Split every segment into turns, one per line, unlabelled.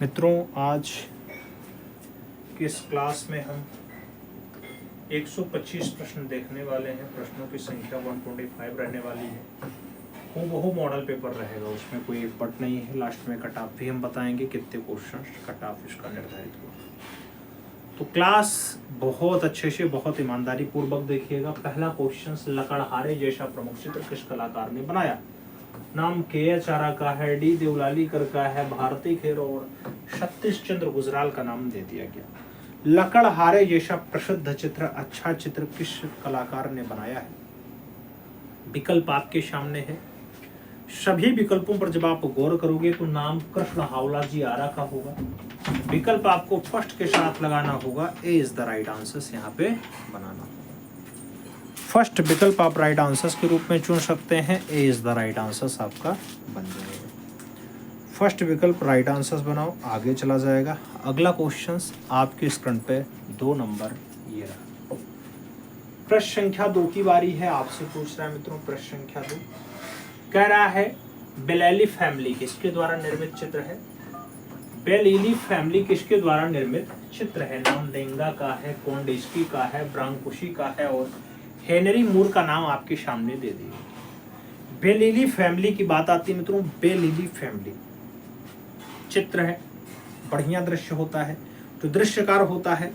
मित्रों, आज की इस क्लास में हम 125 प्रश्न देखने वाले हैं। प्रश्नों की संख्या 125 रहने वाली है। वो मॉडल पेपर रहेगा, उसमें कोई एक पट नहीं है। लास्ट में कट ऑफ भी हम बताएंगे कितने क्वेश्चन कट ऑफ इसका निर्धारित हुआ। तो क्लास बहुत अच्छे से, बहुत ईमानदारी पूर्वक देखिएगा। पहला क्वेश्चन, लकड़हारे जैसा प्रमुख चित्र किस कलाकार ने बनाया? नाम के आचारा का है, डी देवलालीकर का है, भारती खेर और सतीश चंद्र गुजराल का नाम दे दिया गया। लकड़हारे जैसा प्रसिद्ध चित्र, अच्छा चित्र किस कलाकार ने बनाया है? विकल्प आपके सामने है। सभी विकल्पों पर जब आप गौर करोगे तो नाम कृष्ण हावला जी आरा का होगा। विकल्प आपको फर्स्ट के साथ लगाना होगा। ए इज द राइट आंसर यहाँ पे बनाना होगा। फर्स्ट विकल्प आप राइट आंसर्स के रूप में चुन सकते हैं। ए इज द राइट आंसर्स आपका बन जाएगा। फर्स्ट विकल्प राइट आंसर्स बनाओ, आगे चला जाएगा। अगला क्वेश्चन आपके स्क्रीन पे 2 नंबर ये रहा। प्रश्न संख्या 2 की बारी है। आपसे पूछ रहा है मित्रों, प्रश्न संख्या 2 कह रहा है बेलेली फैमिली किसके द्वारा निर्मित चित्र है? बेलेली फैमिली किसके द्वारा निर्मित चित्र है? नाम देंगा का है, कोंडेस्की का है, ब्रांकुशी का है और हेनरी मूर का नाम आपके सामने दे दिए। बेलेली फैमिली की बात आती है मित्रों। बेलेली फैमिली चित्र है, बढ़िया दृश्य होता है, तो दृश्यकार होता है।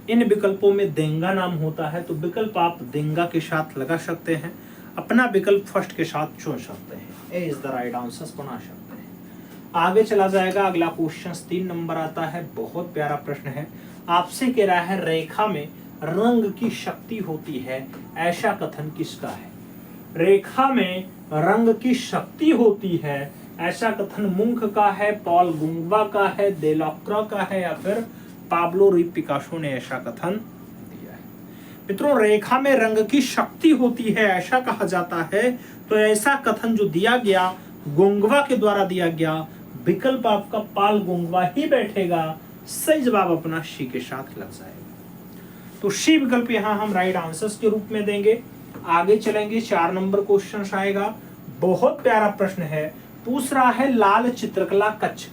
इन विकल्पों में देंगा नाम होता है, तो विकल्प आप देंगा के साथ लगा सकते हैं। अपना विकल्प फर्स्ट के साथ चुन सकते हैं। ए इज द राइट आंसर बना सकते हैं। आगे चला जाएगा। अगला क्वेश्चन 3 नंबर आता है। बहुत प्यारा प्रश्न है। आपसे कह रहा है रेखा में रंग की शक्ति होती है, ऐसा कथन किसका है? रेखा में रंग की शक्ति होती है, ऐसा कथन मुंख का है, पॉल गुंगवा का है, देलॉक्रा का है या फिर पाब्लो रुई पिकासो ने ऐसा कथन दिया है? मित्रों, रेखा में रंग की शक्ति होती है ऐसा कहा जाता है, तो ऐसा कथन जो दिया गया गुंगवा के द्वारा दिया गया। विकल्प आपका पाल गुंगवा ही बैठेगा। सही जवाब अपना सी के साथ लग जाएगा। तो सी विकल्प यहां हम राइट आंसर्स के रूप में देंगे। आगे चलेंगे। 4 नंबर क्वेश्चन आएगा। बहुत प्यारा प्रश्न है। पूछ रहा है लाल चित्रकला कच्छ।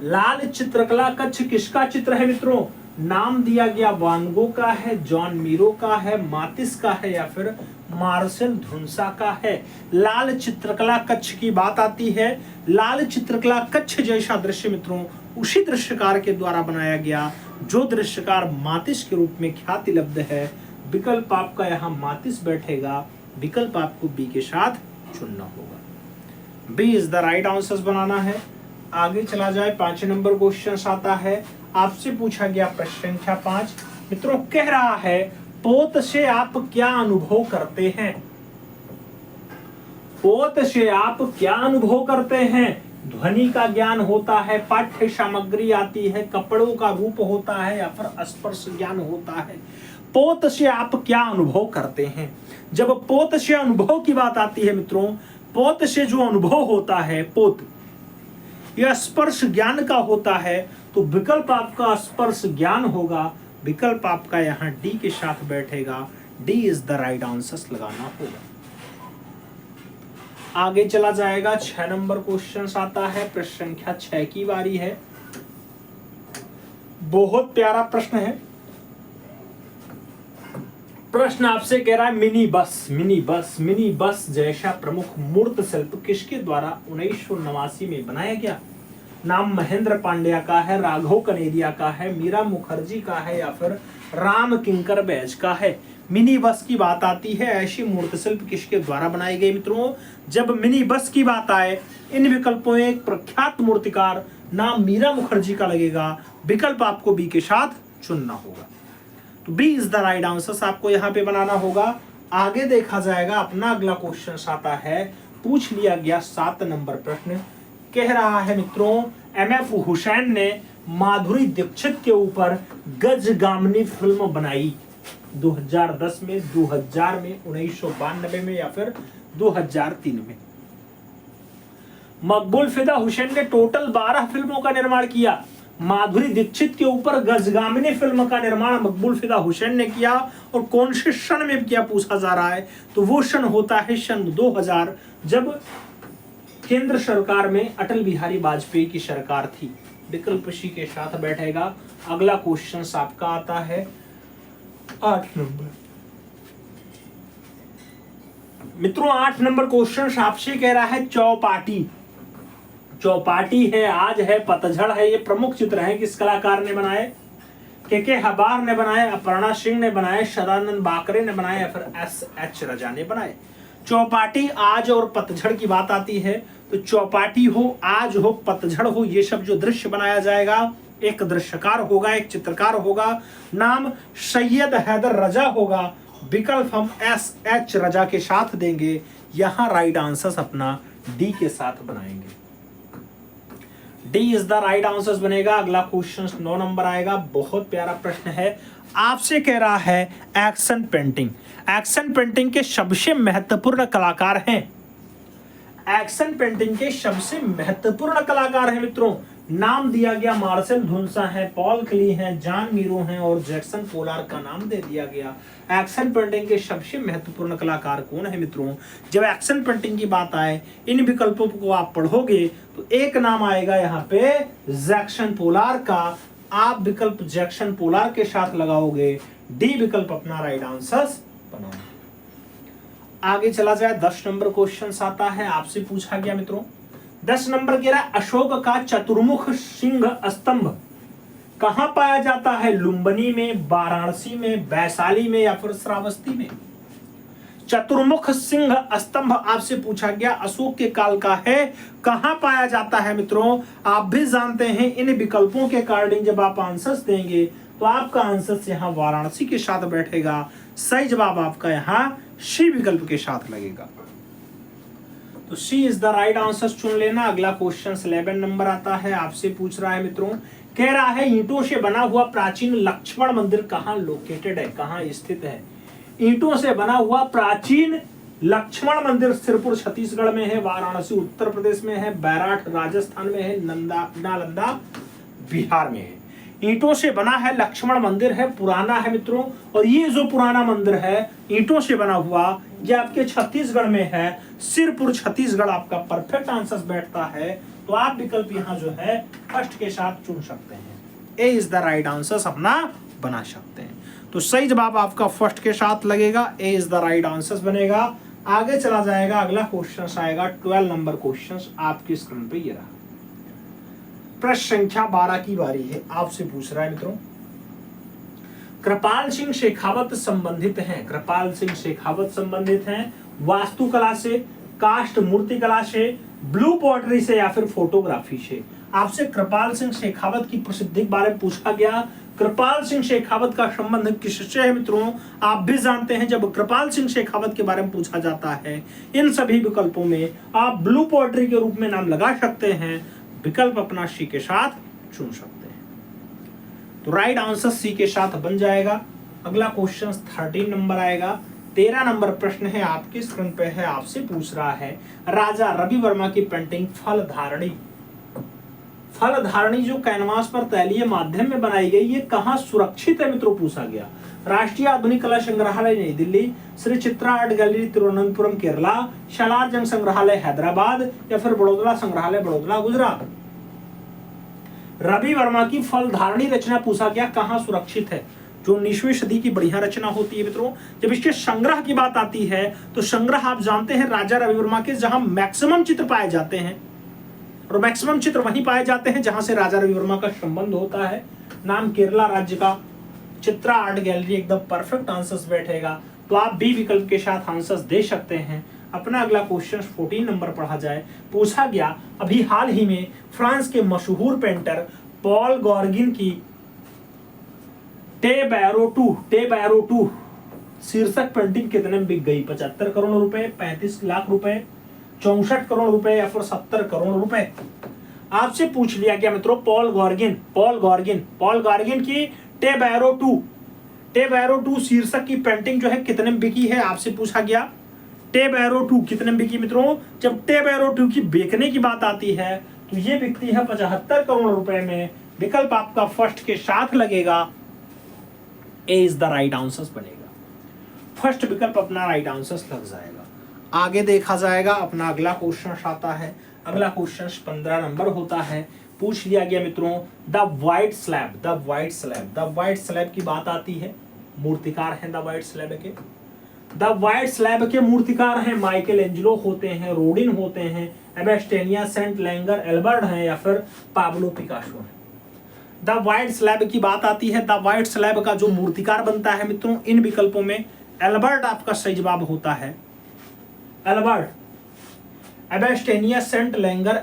लाल चित्रकला कच्छ किसका चित्र है मित्रों? नाम दिया गया वान गो का है, जॉन मीरो का है, मातिस का है या फिर मार्सेल धुनसा का है। लाल चित्रकला कच्छ की बात आती है। लाल चित्रकला कच्छ जैसा दृश्य मित्रों उसी दृश्यकार के द्वारा बनाया गया जो दृश्यकार मातिस के रूप में ख्याति लब्ध है। विकल्प आपका यहाँ मातिस बैठेगा। विकल्प आपको बी के साथ चुनना होगा। B is the right answer बनाना है। आगे चला जाए। 5 नंबर क्वेश्चन आता है। आपसे पूछा गया प्रश्न संख्या 5। मित्रों, कह रहा है पोत से आप क्या अनुभव करते हैं? पोत से आप क्या अनुभव करते हैं? ध्वनि का ज्ञान होता है, पाठ्य सामग्री आती है, कपड़ों का रूप होता है या फिर स्पर्श ज्ञान होता है। पोत से आप क्या अनुभव करते हैं? जब पोत से अनुभव की बात आती है मित्रों, पोत से जो अनुभव होता है, पोत यह स्पर्श ज्ञान का होता है, तो विकल्प आपका स्पर्श ज्ञान होगा। विकल्प आपका यहाँ डी के साथ बैठेगा। D is the right answer लगाना होगा। आगे चला जाएगा। 6 नंबर क्वेश्चन आता है। प्रश्न संख्या 6 की बारी है। बहुत प्यारा प्रश्न है। प्रश्न आपसे कह रहा है मिनी बस जैसा प्रमुख मूर्त शिल्प किसके द्वारा 1989 में बनाया गया? नाम महेंद्र पांड्या का है, राघव कनेरिया का है, मीरा मुखर्जी का है या फिर राम किंकर बैज का है। मिनी बस की बात आती है, ऐसी मूर्त शिल्प किसके द्वारा बनाई गई मित्रों? जब मिनी बस की बात आए, इन विकल्पों में एक प्रख्यात मूर्तिकार नाम मीरा मुखर्जी का लगेगा। विकल्प आपको बी के साथ चुनना होगा। तो B is the right answer आपको यहाँ पे बनाना होगा। आगे देखा जाएगा। अपना अगला क्वेश्चन आता है। पूछ लिया गया 7 नंबर प्रश्न। कह रहा है मित्रों, एमएफ हुसैन ने माधुरी दीक्षित के ऊपर गजगामिनी फिल्म बनाई 2010 में, 2000 में, 1992 में या फिर 2003 में। मकबूल फिदा हुसैन ने टोटल 12 फिल्मों का निर्माण किया। माधुरी दीक्षित के ऊपर गजगामिनी फिल्म का निर्माण मकबूल फिदा हुसैन ने किया और कौन से सन में किया पूछा जा रहा है, तो वो सन होता है सन 2000, जब केंद्र सरकार में अटल बिहारी वाजपेयी की सरकार थी। विकल्प सी के साथ बैठेगा। अगला क्वेश्चन आपका आता है 8 नंबर। मित्रों 8 नंबर क्वेश्चन आपसे कह रहा है चौपाटी। चौपाटी है, आज है, पतझड़ है, ये प्रमुख चित्र हैं। किस कलाकार ने बनाए? के हबार ने बनाए, अपर्णा सिंह ने बनाए, सदानंद बाकरे ने बनाए या फिर एस.एच. रजा ने बनाए। चौपाटी, आज और पतझड़ की बात आती है तो चौपाटी हो, आज हो, पतझड़ हो, ये सब जो दृश्य बनाया जाएगा, एक दृश्यकार होगा, एक चित्रकार होगा, नाम सैयद हैदर रजा होगा। विकल्प हम एस.एच. रजा के साथ देंगे। यहां राइट आंसर अपना डी के साथ बनाएंगे। D is the right answer बनेगा। अगला क्वेश्चन 9 नंबर आएगा। बहुत प्यारा प्रश्न है, आपसे कह रहा है एक्शन पेंटिंग। एक्शन पेंटिंग के सबसे महत्वपूर्ण कलाकार हैं। एक्शन पेंटिंग के सबसे महत्वपूर्ण कलाकार हैं मित्रों। नाम दिया गया मार्शल धुनसा है, पॉल क्ली है, जॉन मीरो हैं और जैक्सन पोलार का नाम दे दिया गया। एक्शन पेंटिंग के सबसे महत्वपूर्ण कलाकार कौन है मित्रों? जब एक्शन पेंटिंग की बात आए, इन विकल्पों को आप पढ़ोगे तो एक नाम आएगा यहाँ पे जैक्सन पोलार का। आप विकल्प जैक्सन पोलार के साथ लगाओगे। डी विकल्प अपना राइट आंसर बनाओ। आगे चला जाए, 10 नंबर क्वेश्चन आता है, आपसे पूछा गया मित्रों। 10 नंबर कह रहा है अशोक का चतुर्मुख सिंह स्तंभ कहां पाया जाता है? लुम्बिनी में, वाराणसी में, वैशाली में या फिर श्रावस्ती में? चतुर्मुख सिंह स्तंभ आपसे पूछा गया, अशोक के काल का है, कहां पाया जाता है मित्रों? आप भी जानते हैं इन विकल्पों के अकॉर्डिंग जब आप आंसर्स देंगे तो आपका आंसर यहाँ वाराणसी के साथ बैठेगा। सही जवाब आपका यहाँ सी विकल्प के साथ लगेगा। तो सी इज द राइट आंसर चुन लेना। अगला क्वेश्चन 11 नंबर आता है, आपसे पूछ रहा है मित्रों, कह रहा है ईंटों से बना हुआ प्राचीन लक्ष्मण मंदिर कहाँ लोकेटेड है, कहाँ स्थित है? ईंटों से बना हुआ प्राचीन लक्ष्मण मंदिर सिरपुर छत्तीसगढ़ में है, वाराणसी उत्तर प्रदेश में है, बैराठ राजस्थान में है, नालंदा बिहार में है। ईंटों से बना है लक्ष्मण मंदिर है, पुराना है मित्रों। और ये जो पुराना मंदिर है ईंटों से बना हुआ, ये आपके छत्तीसगढ़ में है, सिरपुर छत्तीसगढ़ आपका परफेक्ट आंसर बैठता है। तो आप विकल्प यहाँ जो है फर्स्ट के साथ चुन सकते हैं। ए इज द राइट आंसर अपना बना सकते हैं। तो सही जवाब आपका फर्स्ट के साथ लगेगा, ए इज द राइट आंसर बनेगा। आगे चला जाएगा, अगला क्वेश्चन आएगा 12 नंबर क्वेश्चन आपकी स्क्रीन पे ये रहा। प्रश्न संख्या 12 की बारी है, आपसे पूछ रहा है मित्रों, कृपाल सिंह शेखावत संबंधित हैं। कृपाल सिंह शेखावत संबंधित हैं वास्तुकला से, काष्ठ मूर्ति कला से, ब्लू पॉटरी से या फिर फोटोग्राफी से। आपसे कृपाल सिंह शेखावत की प्रसिद्धि के बारे में पूछा गया। कृपाल सिंह शेखावत का संबंध किससे है मित्रों? आप भी जानते हैं जब कृपाल सिंह शेखावत के बारे में पूछा जाता है, इन सभी विकल्पों में आप ब्लू पॉटरी के रूप में नाम लगा सकते हैं। विकल्प अपना सी के साथ चुन सकते हैं। तो राइट आंसर सी के साथ बन जाएगा। अगला क्वेश्चन 13 नंबर आएगा। 13 नंबर प्रश्न है, आपकी स्क्रीन पे है, आपसे पूछ रहा है राजा रवि वर्मा की पेंटिंग फलधारणी। फलधारणी जो कैनवास पर तैलीय माध्यम में बनाई गई, ये कहाँ सुरक्षित है मित्रों? पूछा गया। राष्ट्रीय आधुनिक कला संग्रहालय नई दिल्ली, श्री चित्रा आर्ट गैलरी तिरुवनंतपुरम केरला, शालार जंग संग्रहालय हैदराबाद या फिर बड़ौदा संग्रहालय बड़ौदा गुजरात। रवि वर्मा की फलधारणी रचना पूछा गया, कहाँ सुरक्षित है? जो 19वीं सदी की बढ़िया रचना होती है मित्रों। जब इसके संग्रह की बात आती है तो संग्रह आप जानते हैं राजा रवि वर्मा के, जहां मैक्सिमम चित्र पाए जाते हैं और मैक्सिमम चित्र वहीं पाए जाते हैं जहां से राजा रवि वर्मा का संबंध होता है। नाम केरला राज्य का, चित्रा आर्ट गैलरी एकदम परफेक्ट आंसर्स बैठेगा। तो आप बी विकल्प के साथ आंसर्स दे सकते हैं। अपना अगला क्वेश्चन 14 नंबर पढ़ा जाए। पूछा गया अभी हाल ही में फ्रांस के मशहूर पेंटर पॉल गॉर्गिन की टे बैरो 2 शीर्षक पेंटिंग कितने में बिक गई? 75 करोड़ रुपए, 35 लाख रुपए, 64 करोड़ रुपए या फिर 70 करोड़ रुपए? आपसे पूछ लिया गया मित्रों पॉल गॉर्गिन की टे बैरो 2 शीर्षक की पेंटिंग जो है कितने में बिकी है? आपसे पूछा गया टे बैरो 2 कितने में बिकी मित्रों? जब टे बैरो 2 की बेचने की बात आती है तो ये बिकती है 75 करोड़ रुपए में। विकल्प आपका फर्स्ट के साथ लगेगा, ए इज द राइट आंसर बनेगा। फर्स्ट विकल्प अपना राइट आंसर लग जाएगा। आगे देखा जाएगा, अपना अगला क्वेश्चन आता है अगला क्वेश्चन 15 नंबर होता है, पूछ लिया गया मित्रों the white slab, the white slab, the white slab की बात आती है, मूर्तिकार हैं द व्हाइट स्लैब के। द व्हाइट स्लैब के मूर्तिकार हैं माइकल एंजेलो होते हैं, रोडिन होते हैं, एबेस्टेनिया, सेंट लैंगर, एल्बर्ट हैं या फिर पाब्लो पिकासो हैं। द व्हाइट स्लैब की बात आती है, द व्हाइट स्लैब का जो मूर्तिकार बनता है मित्रों, इन विकल्पों में एल्बर्ट आपका सही जवाब होता है, एल्बर्ट, एबेस्टेनिया, सेंट लैंगर,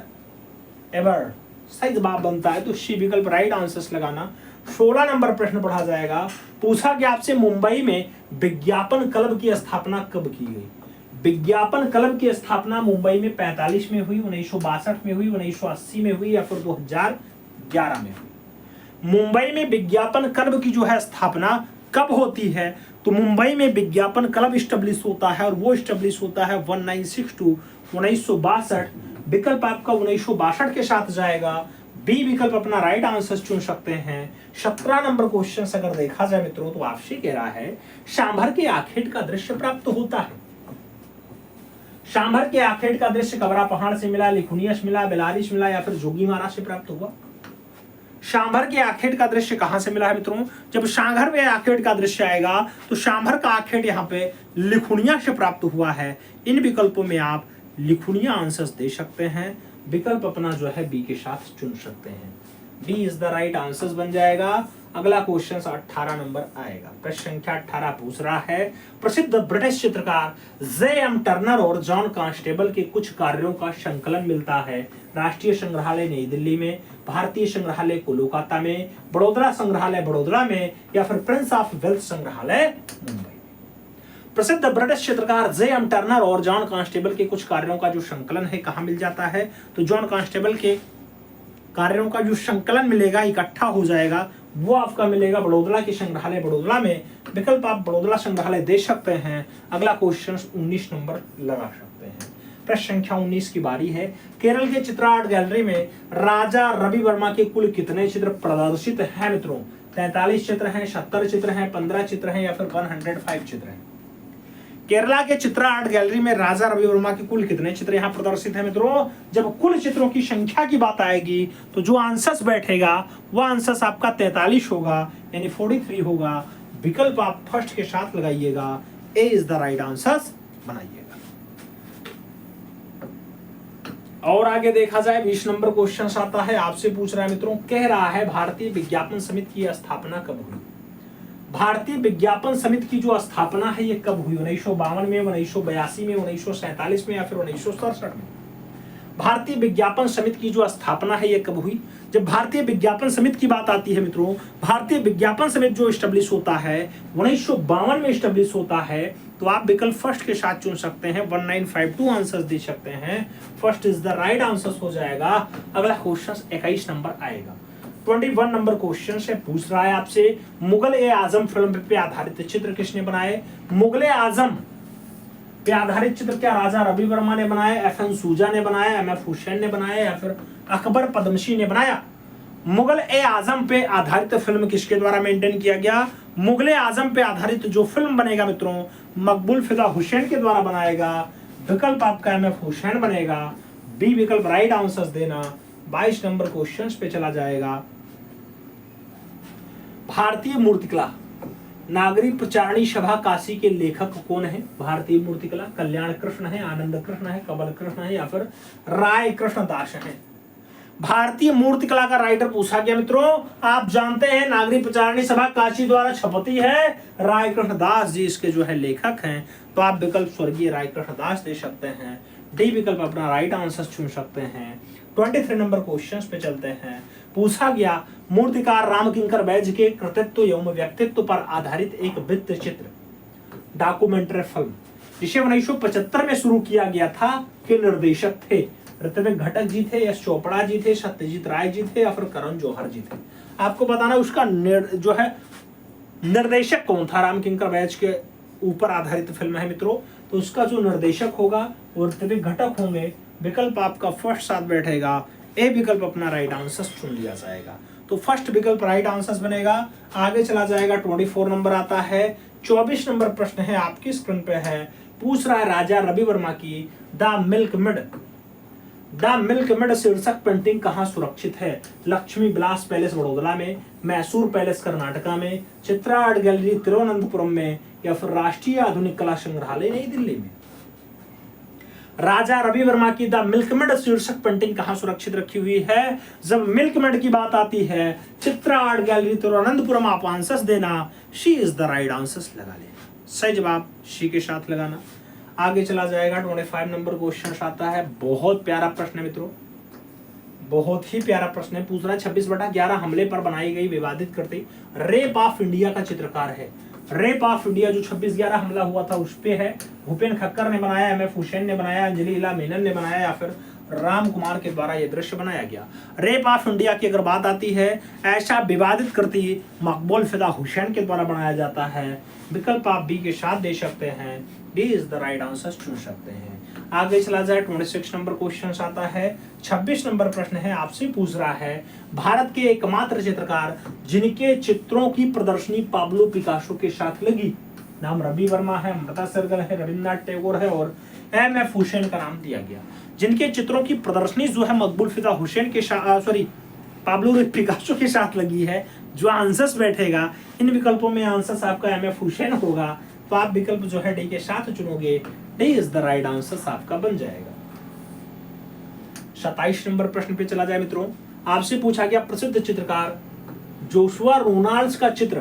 एबर्ट सही जवाब बनता है, तो सी विकल्प राइट आंसर्स लगाना। 16 नंबर प्रश्न पढ़ा जाएगा, पूछा गया आपसे मुंबई में विज्ञापन क्लब की स्थापना कब की गई। विज्ञापन क्लब की स्थापना मुंबई में 45 में हुई, 1962 में हुई, 1980 में हुई या फिर 2011 में हुई। मुंबई में विज्ञापन क्लब की जो है स्थापना कब होती है, तो मुंबई में विज्ञापन क्लब स्टेब्लिश होता है और वो स्टेब्लिश होता है 1962, 1962। विकल्प आपका 1962 के साथ जाएगा, बी विकल्प अपना राइट आंसर चुन सकते हैं। 17 नंबर क्वेश्चन अगर देखा जाए मित्रों, तो आपसे कह रहा है सांभर के आखेट का दृश्य प्राप्त होता है। सांभर के आखेट का दृश्य कबरा पहाड़ से मिला, लिखुनिया से मिला, बेलारी से मिला या फिर जोगीमारा से प्राप्त हुआ। सांभर के आखेट का दृश्य कहां से मिला है मित्रों, जब सांभर में आखेट का दृश्य आएगा तो सांभर का आखेट यहाँ पे लिखुनिया से प्राप्त हुआ है। इन विकल्पों में आप लिखुनिया आंसर्स दे सकते हैं, विकल्प अपना जो है बी के साथ चुन सकते हैं, B is the right answers बन जाएगा। अगला क्वेश्चन 18 नंबर आएगा, प्रश्न संख्या 18 पूछ रहा है, प्रसिद्ध ब्रिटिश चित्रकार जे.एम. टर्नर और जॉन कांस्टेबल के कुछ कार्यों का संकलन मिलता है राष्ट्रीय संग्रहालय नई दिल्ली में, भारतीय संग्रहालय कोलकाता में, बड़ौदा संग्रहालय बड़ौदा में या फिर प्रिंस ऑफ वेल्स संग्रहालय मुंबई। प्रसिद्ध ब्रिटिश चित्रकार जे.एम. टर्नर और जॉन कांस्टेबल के कुछ कार्यों का जो संकलन है कहां मिल जाता है, तो जॉन कांस्टेबल के कार्यों का जो संकलन मिलेगा, इकट्ठा हो जाएगा, वो आपका मिलेगा बड़ौदा के संग्रहालय बड़ौदा में। विकल्प आप बड़ौदा संग्रहालय दे सकते हैं। अगला क्वेश्चन 19 नंबर लगा सकते हैं। प्रश्न संख्या 19 की बारी है, केरल के चित्र आर्ट गैलरी में राजा रवि वर्मा के कुल कितने चित्र प्रदर्शित हैं मित्रों, 43 चित्र हैं, 70 चित्र हैं, 15 चित्र हैं या फिर 105 चित्र हैं। केरला के चित्रा आर्ट गैलरी में राजा रवि वर्मा के कुल कितने चित्र यहाँ प्रदर्शित हैं मित्रों, जब कुल चित्रों की संख्या की बात आएगी तो जो आंसर्स बैठेगा वो आंसर्स आपका 43 होगा, यानी 43 होगा। विकल्प आप फर्स्ट के साथ लगाइएगा, ए इज द राइट आंसर्स बनाइएगा। और आगे देखा जाए 20 नंबर क्वेश्चन आता है, आपसे पूछ रहा है मित्रों, कह रहा है भारतीय विज्ञापन समिति की स्थापना कब हुई। भारतीय विज्ञापन समिति की जो स्थापना है ये कब हुई, 1952 में, 1982 में, 1947 में या फिर 1967 में। भारतीय विज्ञापन समिति की जो स्थापना है ये कब हुई। जब भारतीय विज्ञापन समिति की बात आती है मित्रों, भारतीय विज्ञापन समिति जो स्टेब्लिश होता है 1952 में स्टेब्लिश होता है, तो आप विकल्प फर्स्ट के साथ चुन सकते हैं, 1952 आंसर दे सकते हैं, first is the right answer हो जाएगा। अगला क्वेश्चन 21 नंबर आएगा, 21 नंबर क्वेश्चन से पूछ रहा है आपसे, मुगल-ए-आजम फिल्म पे आधारित चित्र किसने बनाए। मुगल-ए-आजम पे आधारित चित्र क्या राजा रवि वर्मा ने बनाया, एफ.एन. सूजा ने बनाया, एम.एफ. हुसैन ने बनाया या फिर अकबर पद्मसी ने बनाया। मुगल-ए-आजम पे आधारित फिल्म किसके द्वारा मेंटेन किया गया। मुगल-ए-आजम पे आधारित जो फिल्म बनेगा मित्रों, मकबूल फिदा हुसैन के द्वारा बनाएगा। विकल्प आपका एम.एफ. हुसैन बनेगा, बी विकल्प राइट आंसर्स देना। 22 नंबर क्वेश्चन पे चला जाएगा, भारतीय मूर्तिकला नागरिक प्रचारणी सभा काशी के लेखक कौन है। भारतीय मूर्तिकला कल्याण कृष्ण है, आनंद कृष्ण है, कमल कृष्ण है या फिर राय कृष्ण दास है। भारतीय मूर्तिकला का राइटर पूछा गया मित्रों, आप जानते हैं नागरिक प्रचारणी सभा काशी द्वारा छपती है, राय कृष्ण दास जी इसके जो है लेखक हैं, तो आप विकल्प स्वर्गीय राय कृष्ण दास दे सकते हैं, डी विकल्प अपना राइट आंसर चुन सकते हैं। 23 नंबर क्वेश्चन पे चलते हैं, पूछा गया मूर्तिकार रामकिंकर बैज के कृतित्व एवं व्यक्तित्व पर आधारित एक वृत्त चित्र डॉक्यूमेंट्री फिल्म जिसे 1975 में शुरू किया गया था के निर्देशक थे। ऋत्विक घटक जी थे, यश चोपड़ा जी थे, सत्यजीत राय जी थे या फिर करण जौहर जी थे। आपको बताना उसका जो है निर्देशक कौन था। रामकिंकर बैज के ऊपर आधारित फिल्म है मित्रों, तो उसका जो निर्देशक होगा वो ऋत्विक घटक होंगे। विकल्प आपका फर्स्ट साथ बैठेगा, ए विकल्प अपना राइट आंसर चुन लिया जाएगा, तो फर्स्ट विकल्प राइट आंसर बनेगा। आगे चला जाएगा, 24 नंबर आता है। 24 नंबर प्रश्न है आपकी स्क्रीन पे है, पूछ रहा है राजा रवि वर्मा की the milk mid the milk mid शीर्षक पेंटिंग कहाँ सुरक्षित है? लक्ष्मी विलास पैलेस वडोदरा में, मैसूर पैलेस कर्नाटका में, चित्रा आर्ट गैलरी तिरुवनंतपुरम में, या फिर राष्ट्रीय आधुनिक कला संग्रहालय नई दिल्ली में। राजा रवि वर्मा की द मिल्कमेड शीर्षक पेंटिंग कहाँ सुरक्षित रखी हुई है? जब मिल्कमेड की बात आती है, चित्रा आर्ट गैलरी तिरुवनंतपुरम। आप आंसर्स देना, she is the right answers लगा लेना। सही जवाब शी के साथ लगाना। आगे चला जाएगा। 25 नंबर क्वेश्चन आता है। बहुत प्यारा प्रश्न है मित्रों, बहुत ही प्यारा प्रश्न है। पूछ रहा है 26/11 हमले पर बनाई गई विवादित करती रेप ऑफ इंडिया का चित्रकार है। रेप ऑफ इंडिया जो 26/11 हमला हुआ था उस पे है। भूपेन खक्कर ने बनाया, एम.एफ. हुसैन ने बनाया, अंजलि इला मेनन ने बनाया, या फिर राम कुमार के द्वारा यह दृश्य बनाया गया। रेप ऑफ इंडिया की अगर बात आती है, ऐसा विवादित करती मकबूल फिदा हुसैन के द्वारा बनाया जाता है। विकल्प आप बी के साथ दे सकते हैं, D is the right answer चुन सकते हैं। आगे चला जाए। 26 नंबर क्वेश्चन आता है। 26 नंबर प्रश्न है, आपसे पूछ रहा है भारत के एकमात्र चित्रकार जिनके चित्रों की प्रदर्शनी पाब्लो पिकासो के साथ लगी। नाम रवि वर्मा है, अमृता सरगल है, रविन्द्रनाथ टैगोर है और एम.एफ. हुसैन का नाम दिया गया। जिनके चित्रों की प्रदर्शनी जो है मकबूल फिदा हुसैन के पाब्लो पिकासो के साथ लगी है। जो आंसर्स बैठेगा इन विकल्पों में आंसर्स आपका एम.एफ. हुसैन होगा, तो आप विकल्प जो है डी के साथ चुनोगे, D is the right answer आपका बन जाएगा। 27 नंबर प्रश्न पे चला जाए मित्रों। आपसे पूछा गया प्रसिद्ध चित्रकार जोशुआ रोनाल्ड्स का चित्र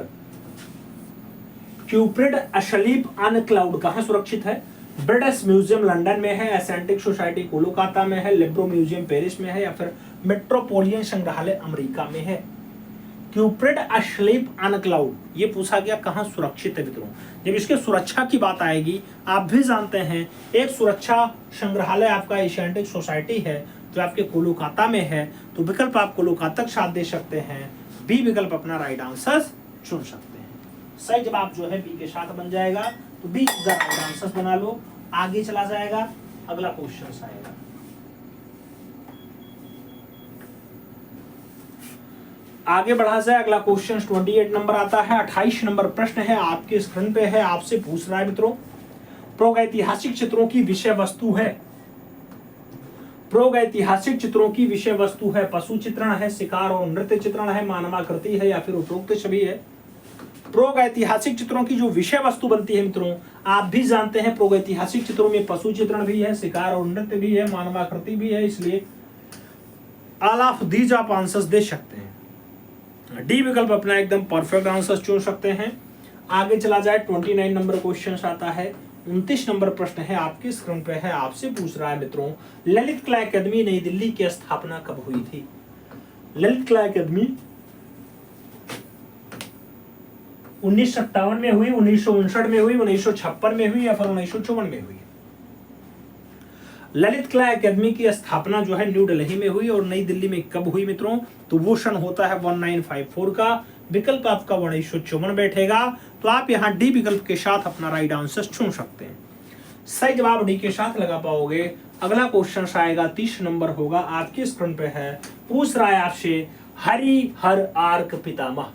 क्यूपिड अशलीप ऑन क्लाउड कहां सुरक्षित है? ब्रिटिश म्यूजियम लंदन में है, एसेंटिक सोसाइटी कोलकाता में है, लिब्रो म्यूजियम पेरिस में है, या फिर मेट्रोपोलियन संग्रहालय अमेरिका में है। क्यूपिड अशलीप ऑन क्लाउड ये पूछा गया कहां सुरक्षित है मित्रों। जब इसके सुरक्षा की बात आएगी, आप भी जानते हैं एक सुरक्षा संग्रहालय आपका एशियाटिक सोसाइटी है जो आपके कोलकाता में है, तो विकल्प आप कोलकाता के साथ दे सकते हैं। बी विकल्प अपना राइट आंसर चुन सकते हैं। सही जवाब जो है बी के साथ बन जाएगा, तो बी का राइट आंसर बना लो। आगे चला जाएगा, अगला क्वेश्चन आएगा। आगे बढ़ा जाए। अगला क्वेश्चन 28 नंबर आता है। 28 नंबर प्रश्न है, आपके स्क्रीन पे है। आपसे पूछ रहा है मित्रों, प्रागैतिहासिक चित्रों की विषय वस्तु है। प्रागैतिहासिक चित्रों की विषय वस्तु है पशु चित्रण है, शिकार और नृत्य चित्रण है, मानवाकृति है, या फिर उपरोक्त छवि है। प्रागैतिहासिक चित्रों की जो विषय वस्तु बनती है मित्रों, आप भी जानते हैं प्रागैतिहासिक चित्रों में पशु चित्रण भी है, शिकार और नृत्य भी है, मानवाकृति भी है, इसलिए ऑल ऑफ दीज आप आंसर्स दे सकते हैं। डी विकल्प अपना एकदम परफेक्ट आंसर चुन सकते हैं। आगे चला जाए। 29 नंबर क्वेश्चन आता है। 29 नंबर प्रश्न है, आपकी स्क्रीन पे है। आपसे पूछ रहा है मित्रों, ललित कला अकादमी नई दिल्ली की स्थापना कब हुई थी? ललित कला अकादमी 1957 में हुई, 1959 में हुई, 1956 में हुई, या फिर 1954 में हुई? ललित कला अकादमी की स्थापना जो है न्यू दिल्ली में हुई। और नई दिल्ली में कब हुई मित्रों? तो वो सन होता है 1954 का। विकल्प आपका 1954 बैठेगा, तो आप यहाँ डी विकल्प के साथ अपना राइट आंसर चुन सकते हैं। सही जवाब डी के साथ लगा पाओगे। अगला क्वेश्चन आएगा, 30 नंबर होगा, आपकी स्क्रीन पे है। पूछ रहा है आपसे, हरिहर आर्क पितामह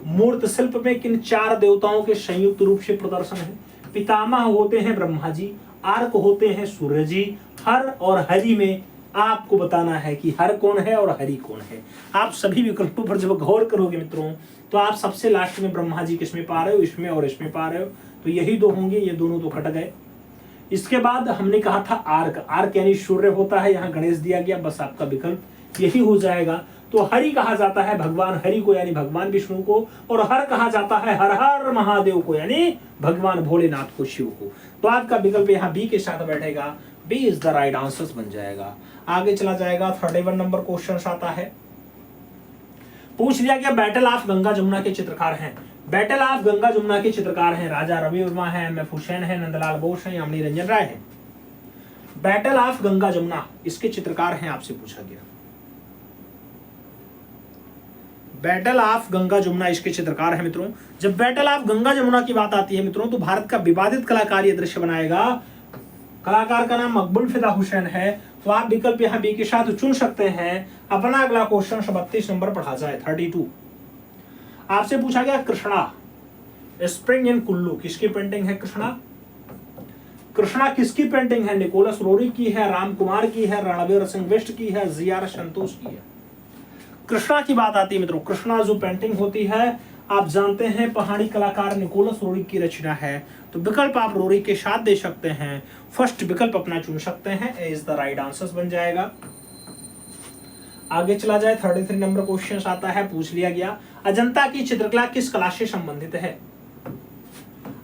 मूर्त शिल्प में किन 4 देवताओं के संयुक्त रूप से प्रदर्शन है? पितामह होते हैं ब्रह्मा जी, आर्क होते हैं सूर्य जी, हर और हरि में आपको बताना है कि हर कौन है और हरि कौन है। आप सभी विकल्पों पर जब गौर करोगे मित्रों, तो आप सबसे लास्ट में ब्रह्मा जी किसमें पा रहे हो? इसमें और इसमें पा रहे हो, तो यही 2 होंगे, ये दोनों तो कट गए। इसके बाद हमने कहा था आर्क, आर्क यानी सूर्य होता है, यहाँ गणेश दिया गया, बस आपका विकल्प यही हो जाएगा। तो हरि कहा जाता है भगवान हरि को, यानी भगवान विष्णु को, और हर कहा जाता है हर हर महादेव को, यानी भगवान भोलेनाथ को, शिव को। तो आपका विकल्प यहाँ बी के साथ बैठेगा, B is the right answer बन जाएगा। आगे चला जाएगा। 31 नंबर क्वेश्चन आता है। पूछ लिया गया बैटल ऑफ गंगा जमुना के चित्रकार हैं। बैटल ऑफ गंगा जमुना के चित्रकार हैं राजा रवि वर्मा है, एम.एफ. हुसैन है, नंदलाल बोस है, यामिनी रंजन राय है। बैटल ऑफ गंगा जमुना इसके चित्रकार हैं, आपसे पूछा गया। बैटल ऑफ गंगा जमुना इसके चित्रकार है मित्रों। जब बैटल ऑफ गंगा जमुना की बात आती है मित्रों, तो भारत का विवादित कलाकार ये दृश्य बनाएगा। कलाकार का नाम मकबूल फिदा हुसैन है, तो आप विकल्प यहाँ बी के साथ चुन सकते हैं। अपना अगला क्वेश्चन 32 नंबर पढ़ा जाए। 32 आपसे पूछा गया कृष्णा स्प्रिंग इन कुल्लू किसकी पेंटिंग है? कृष्णा कृष्णा किसकी पेंटिंग है? निकोलस रोरी की है, राम कुमार की है, रणवीर सिंह बिष्ट की है, जीआर संतोष की है। कृष्णा की बात आती है मित्रों, कृष्णा जो पेंटिंग होती है आप जानते हैं पहाड़ी कलाकार निकोलस रोरी की रचना है, तो विकल्प आप रोरी के साथ दे सकते हैं। फर्स्ट विकल्प अपना चुन सकते हैं, ए इज द राइट आंसर बन जाएगा। आगे चला जाए, 33 नंबर क्वेश्चन आता है, पूछ लिया गया अजंता की चित्रकला किस कला से संबंधित है?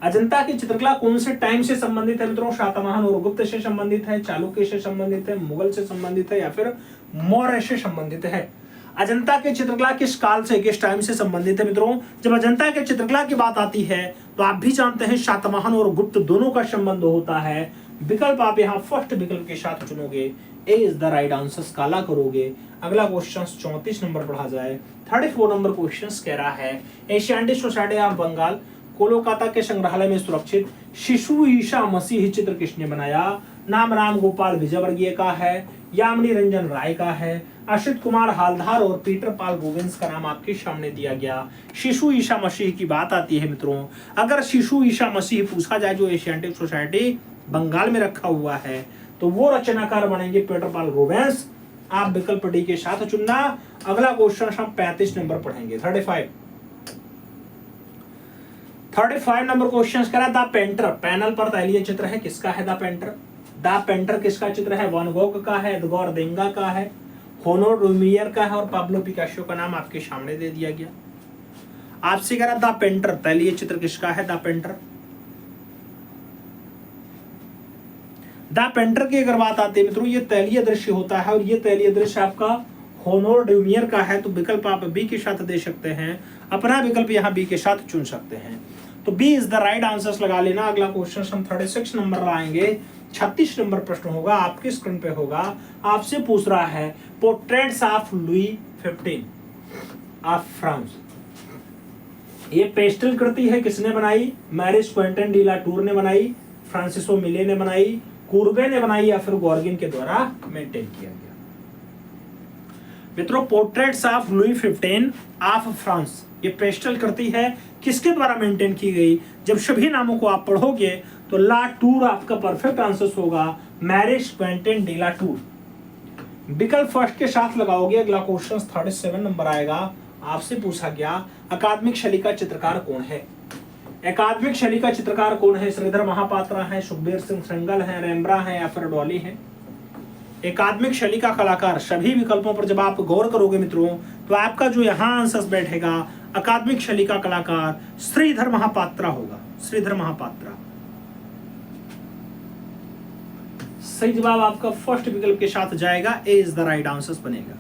अजंता की चित्रकला कौन से टाइम से संबंधित है मित्रों? शातवाहन और गुप्त से संबंधित है, चालुक्य से संबंधित है, मुगल से संबंधित है, या फिर मौर्य से संबंधित है? अजंता की चित्रकला किस काल से, किस टाइम से संबंधित है मित्रों? जब अजंता की चित्रकला की बात आती है तो आप भी जानते हैं शातवाहन और गुप्त दोनों का संबंध होता है। विकल्प आप यहाँ फर्स्ट विकल्प के साथ चुनोगे, ए इज द राइट आंसर, काला करोगे। अगला क्वेश्चन 34 नंबर पढ़ा जाए। 34 नंबर क्वेश्चन कह रहा है Asiatic society of Bengal Kolkata के संग्रहालय में सुरक्षित शिशु ईसा मसीह चित्र किसने बनाया? नाम राम गोपाल विजयवर्गीय का है, यामिनी रंजन राय का है, अशित कुमार हालधार और पीटर पाल गोविंस का नाम आपके सामने दिया गया। शिशु ईसा मसीह की बात आती है मित्रों, अगर शिशु ईसा मसीह पूछा जाए जो एशियाटिक सोसाइटी बंगाल में रखा हुआ है तो वो रचनाकार बनेंगे पीटर पाल गोविंस। आप विकल्प डी के साथ चुनना। अगला क्वेश्चन हम 35 नंबर पढ़ेंगे। 35 नंबर क्वेश्चन करा द पेंटर, पैनल पर तैलीय चित्र है, किसका है द पेंटर? द पेंटर किसका चित्र है? वैन गोग का है, एडगर देंगा का है, होनोर रूमियर का है और पाब्लो पिकासो का नाम आपके सामने दे दिया गया। आपसे कह रहा द पेंटर, तैलीय चित्र किसका है? The painter. द पेंटर की अगर बात आती है मित्रों, ये तैलीय दृश्य होता है और ये तैलीय दृश्य आपका होनोर ड्यूमियर का है, तो विकल्प आप बी के साथ दे सकते हैं। अपना विकल्प यहाँ बी के साथ चुन सकते हैं, तो B is the right answer लगा लेना। अगला क्वेश्चन हम 36 नंबर लाएंगे। 36 नंबर प्रश्न होगा, आपके स्क्रीन पे होगा। आपसे पूछ रहा है portraits of Louis 15 of France, ये पेस्टल कृति है, किसने बनाई? मैरिज क्वेंटन डी ला टूर ने बनाई, फ्रांसिसो मिले ने बनाई, कुर्बे ने बनाई, या फिर गॉर्गिन के द्वारा मेंटेन किया गया। मित्रों portraits of Louis 15 of France, ये पेस्टल कृति है, किसके द्वारा मेंटेन की गई? जब सभी नामों को आप पढ़ोगे तो ला टूर आपका परफेक्ट आंसर होगा, मैरिज क्वेंटन डी ला टूर। विकल्प फर्स्ट के साथ लगाओगे। अगला क्वेश्चन 37 नंबर आएगा। आपसे पूछा गया अकादमिक शैली का चित्रकार कौन है? अकादमिक शैली का चित्रकार कौन है? श्रीधर महापात्रा है, सुखबीर सिंह श्रृंगल है, रेम्ब्रा है, या फिर डॉली है? एकात्मिक शैली का कलाकार, सभी विकल्पों पर जब आप गौर करोगे मित्रों तो आपका जो यहाँ आंसर बैठेगा अकादमिक शैली का कलाकार श्रीधर महापात्रा होगा। श्रीधर महापात्रा सही जवाब आपका फर्स्ट विकल्प के साथ जाएगा, ए इज द राइट आंसर बनेगा।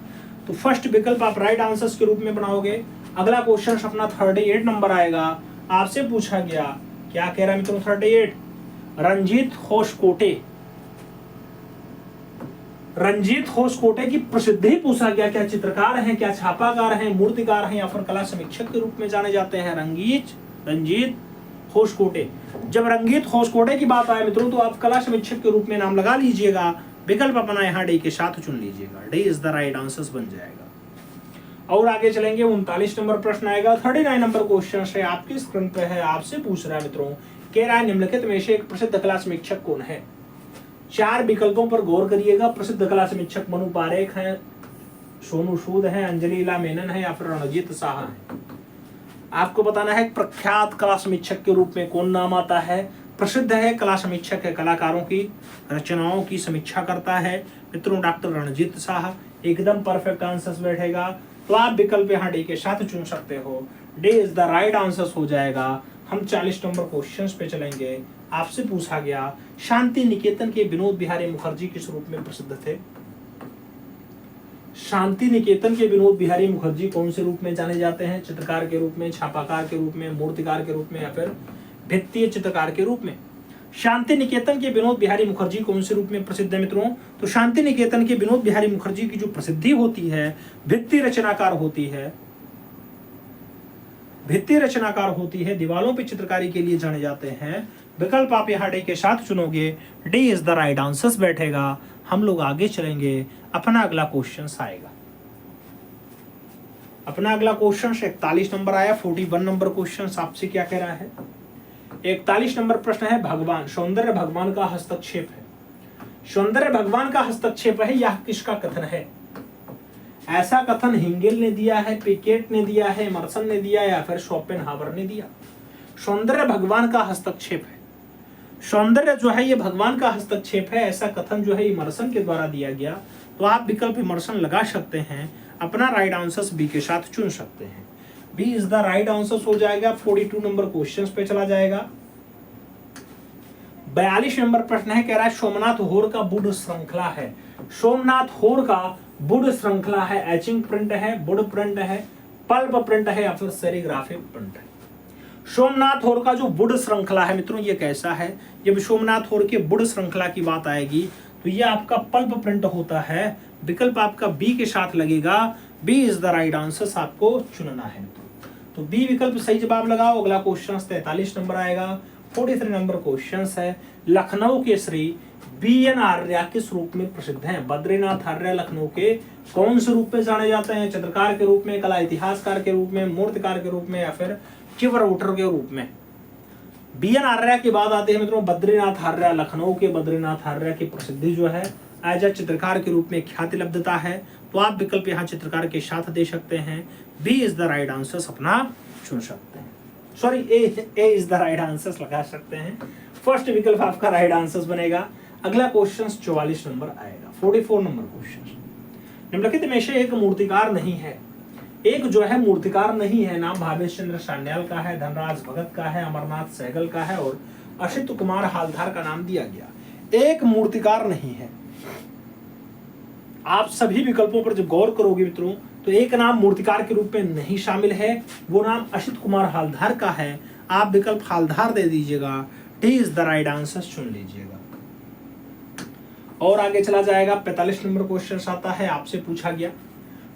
तो फर्स्ट विकल्प आप राइट आंसर के रूप में बनाओगे। अगला क्वेश्चन अपना 38 नंबर आएगा। आपसे पूछा गया, क्या कह रहा है मित्रों? 38 रंजीत होशकोटे, रंजीत होशकोटे की प्रसिद्धि पूछा गया, क्या चित्रकार हैं, क्या छापाकार हैं, मूर्तिकार हैं, या फिर कला समीक्षक के रूप में जाने जाते हैं? रंजीत होशकोटे। जब रंजीत होशकोटे की बात आए मित्रों तो आप कला समीक्षक के रूप में नाम लगा लीजिएगा। विकल्प अपना यहाँ डी के साथ चुन लीजिएगा, D is the right answer बन जाएगा। और आगे चलेंगे, 39 नंबर प्रश्न आएगा। 39 नंबर क्वेश्चन है, आपकी स्क्रीन पे है। आपसे पूछ रहा है मित्रों, कह रहा है निम्नलिखित में से एक प्रसिद्ध कला समीक्षक कौन है? 4 विकल्पों पर गौर करिएगा। प्रसिद्ध कला समीक्षक मनु पारेख हैं, सोनू सूद हैं, अंजलि ला मेनन है, या फिर रणजीत शाह है? आपको बताना है प्रख्यात कला समीक्षक के रूप में कौन नाम आता है। प्रसिद्ध है, कला समीक्षक है, कलाकारों की रचनाओं की समीक्षा करता है मित्रों, डॉक्टर रणजीत शाह। एकदम परफेक्ट आंसर बैठेगा, तो आप विकल्प यहाँ डी के साथ चुन सकते हो, D is the right answer हो जाएगा। हम 40 नंबर क्वेश्चन पे चलेंगे। आपसे पूछा गया शांति निकेतन के विनोद बिहारी मुखर्जी किस रूप में प्रसिद्ध थे? शांति निकेतन के विनोद बिहारी मुखर्जी कौन से रूप में जाने जाते हैं? चित्रकार के रूप में, छापाकार के रूप में, मूर्तिकार के रूप में, या फिर भित्तीय चित्रकार के रूप में? शांति निकेतन के विनोद बिहारी मुखर्जी कौन से रूप में प्रसिद्ध है मित्रों? तो शांति निकेतन के विनोद बिहारी मुखर्जी की जो प्रसिद्धि होती है भित्ति रचनाकार होती है, भित्ति रचनाकार होती है, दीवारों पे चित्रकारी के लिए जाने जाते हैं। विकल्प आप यहाँ डी के साथ चुनोगे, D is the right answer बैठेगा। हम लोग आगे चलेंगे, अपना अगला क्वेश्चन आएगा। अपना अगला क्वेश्चन 41 नंबर आया। 41 नंबर क्वेश्चन आपसे क्या कह रहा है? 41 नंबर प्रश्न है भगवान, सौंदर्य भगवान का हस्तक्षेप है। सौंदर्य भगवान का हस्तक्षेप है, यह किसका कथन है? ऐसा कथन हिंगेल ने दिया है, पिकेट ने दिया है, इमर्सन ने दिया या फिर शोपेनहावर ने दिया? सौंदर्य भगवान का हस्तक्षेप है। सौंदर्य जो है ये भगवान का हस्तक्षेप है, ऐसा कथन जो है इमर्सन के द्वारा दिया गया। तो आप विकल्प इमर्सन लगा सकते हैं, अपना राइट आंसर बी के साथ चुन सकते हैं। B is the right answer हो जाएगा। 42 नंबर क्वेश्चन पे चला जाएगा। 42 नंबर प्रश्न है, कह रहा है सोमनाथ होर का बुड श्रृंखला है। सोमनाथ होर का बुड श्रृंखला है, एचिंग प्रिंट है, बुड प्रिंट है, पल्प प्रिंट है या फिर सेरीग्राफिक प्रिंट है। सोमनाथ होर का जो बुड श्रृंखला है मित्रों, ये कैसा है? जब सोमनाथ होर के बुड श्रृंखला की बात आएगी तो ये आपका पल्प प्रिंट होता है। विकल्प आपका बी के साथ लगेगा। B is the right answer, आपको चुनना है। तो बी विकल्प सही जवाब लगाओ। अगला क्वेश्चन 43 नंबर आएगा। 43 नंबर क्वेश्चन है, लखनऊ के श्री BN आर्य किस रूप में प्रसिद्ध हैं? बद्रीनाथ आर्य लखनऊ के कौन से रूप में जाने जाते हैं? चित्रकार के रूप में, कला इतिहासकार के रूप में, मूर्तिकार के रूप में या फिर चिवरउटर के रूप में? BN आर्य की बात आती है मित्रों, बद्रीनाथ आर्य, लखनऊ के बद्रीनाथ आर्य की प्रसिद्धि जो है एज अ चित्रकार के रूप में ख्याति लब्धता है। तो आप विकल्प यहाँ चित्रकार के साथ दे सकते हैं। B is the right answer अपना चुन सकते हैं। Sorry, A is the right answer लगा सकते हैं। फर्स्ट विकल्प आपका राइट आंसर बनेगा। अगला क्वेश्चन 44 नंबर आएगा। 44 नंबर क्वेश्चन, निम्नलिखित में से एक मूर्तिकार नहीं है। एक जो है मूर्तिकार नहीं है। नाम भावेश चंद्र सान्याल का है, धनराज भगत का है, अमरनाथ सहगल का है और असित कुमार हालधार का नाम दिया गया। एक मूर्तिकार नहीं है। आप सभी विकल्पों पर जब गौर करोगे मित्रों तो एक नाम मूर्तिकार के रूप में नहीं शामिल है, वो नाम असित कुमार हालधार का है। आप विकल्प हालधार दे दीजिएगा। D is the right answer चुन लीजिएगा। और आगे चला जाएगा। 45 नंबर क्वेश्चन आता है, आपसे पूछा गया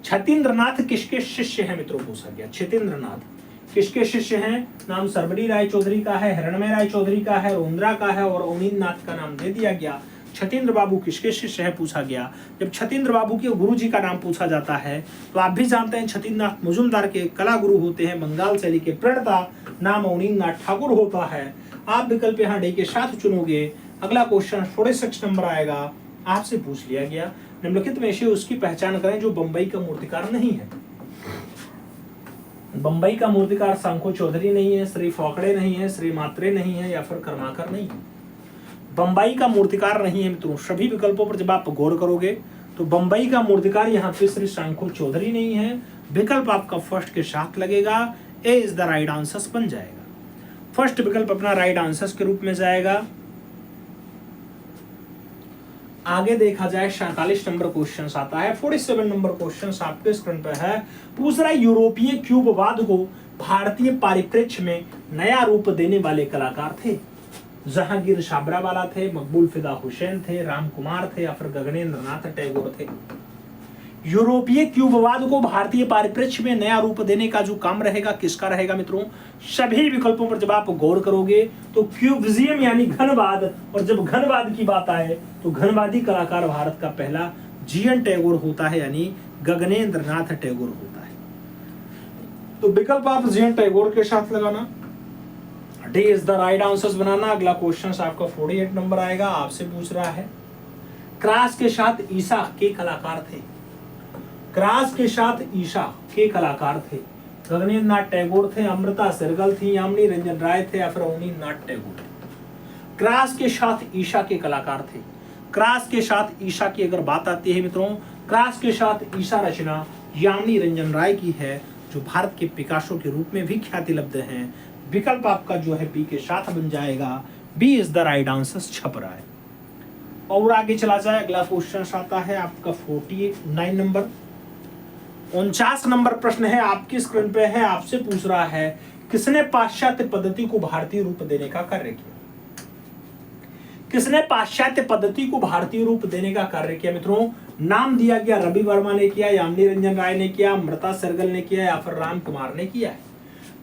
छतीन्द्रनाथ किसके शिष्य हैं मित्रों? पूछा गया छतीन्द्रनाथ किसके शिष्य हैं? नाम सरबड़ी राय चौधरी का है, हिरणमय राय चौधरी का है, रोंद्रा का है और अवनींद्र नाथ का नाम दे दिया गया। छतीन्द्र बाबू किसके शिष्य है पूछा गया। जब छतीन्द्र बाबू के गुरु जी का नाम पूछा जाता है तो आप भी जानते हैं छतीन्द्रनाथ मुजुमदार के कला गुरु होते हैं, बंगाल शैली के प्रणेता नाम अवनींद्र नाथ ठाकुर होता है। आप विकल्प यहाँ डी के साथ चुनोगे। अगला क्वेश्चन 46 नंबर आएगा। आपसे पूछ लिया गया निम्नलिखित में से उसकी पहचान करें जो बंबई का मूर्तिकार नहीं है। बंबई का मूर्तिकार शंखो चौधरी नहीं है, श्री फोकड़े नहीं है, श्री मात्रे नहीं है या फिर कर्माकर नहीं है। बंबई का मूर्तिकार नहीं है मित्रों। सभी विकल्पों पर जब आप गौर करोगे तो बंबई का मूर्तिकार यहाँ पे श्री शंखो चौधरी नहीं है। विकल्प आपका फर्स्ट के साथ लगेगा। ए इज द राइट आंसर बन जाएगा। फर्स्ट विकल्प अपना राइट आंसर के रूप में जाएगा। आगे देखा जाए 47 नंबर क्वेश्चन आता है। 47 नंबर क्वेश्चन आपके स्क्रीन पर है। पूछ रहा है यूरोपीय क्यूबवाद को भारतीय परिप्रेक्ष्य में नया रूप देने वाले कलाकार थे। जहांगीर छाबरावाला थे, मकबूल फिदा हुसैन थे, राम कुमार थे या फिर गगनेंद्र नाथ टैगोर थे। यूरोपीय क्यूबवाद को भारतीय परिप्रेक्ष्य में नया रूप देने का जो काम रहेगा किसका रहेगा मित्रों? सभी विकल्पों पर जब आप गौर करोगे तो क्यूबिज्म यानी घनवाद, और जब घनवाद की बात आए तो घनवादी कलाकार भारत का पहला जीएन टैगोर होता है, यानी गगनेंद्र नाथ टैगोर होता है। तो विकल्प आप जीएन टैगोर के साथ लगाना। D is the right answer बनाना। अगला क्वेश्चन आपका 48 नंबर आएगा। आपसे पूछ रहा है क्रास के साथ ईसा के कलाकार थे। क्रास के साथ ईशा के कलाकार थे। गगनेंद्र नाथ टैगोर थे, अमृता सहगल थी, यामिनी रंजन राय थे या फिर अवनींद्र नाथ टैगोर। क्रास के साथ ईशा के कलाकार थे। क्रास के साथ ईशा की अगर बात आती है मित्रों, क्रास के साथ ईशा रचना यामिनी रंजन राय की है, जो भारत के पिकासो के रूप में भी ख्याति लब्ध हैं। विकल्प आपका जो है बी के साथ बन जाएगा। B is the right answer छप रहा है। और आगे चला जाए। अगला क्वेश्चन आता है आपका 49 नंबर। 49 नंबर प्रश्न है, आपकी स्क्रीन पे है। आपसे पूछ रहा है किसने पाश्चात्य पद्धति को भारतीय रूप देने का कार्य किया? किसने पाश्चात्य पद्धति को भारतीय रूप देने का कार्य किया मित्रों? नाम दिया गया रवि वर्मा ने किया, यामिनी रंजन राय ने किया, अमृता सहगल ने किया या फिर राम कुमार ने किया है।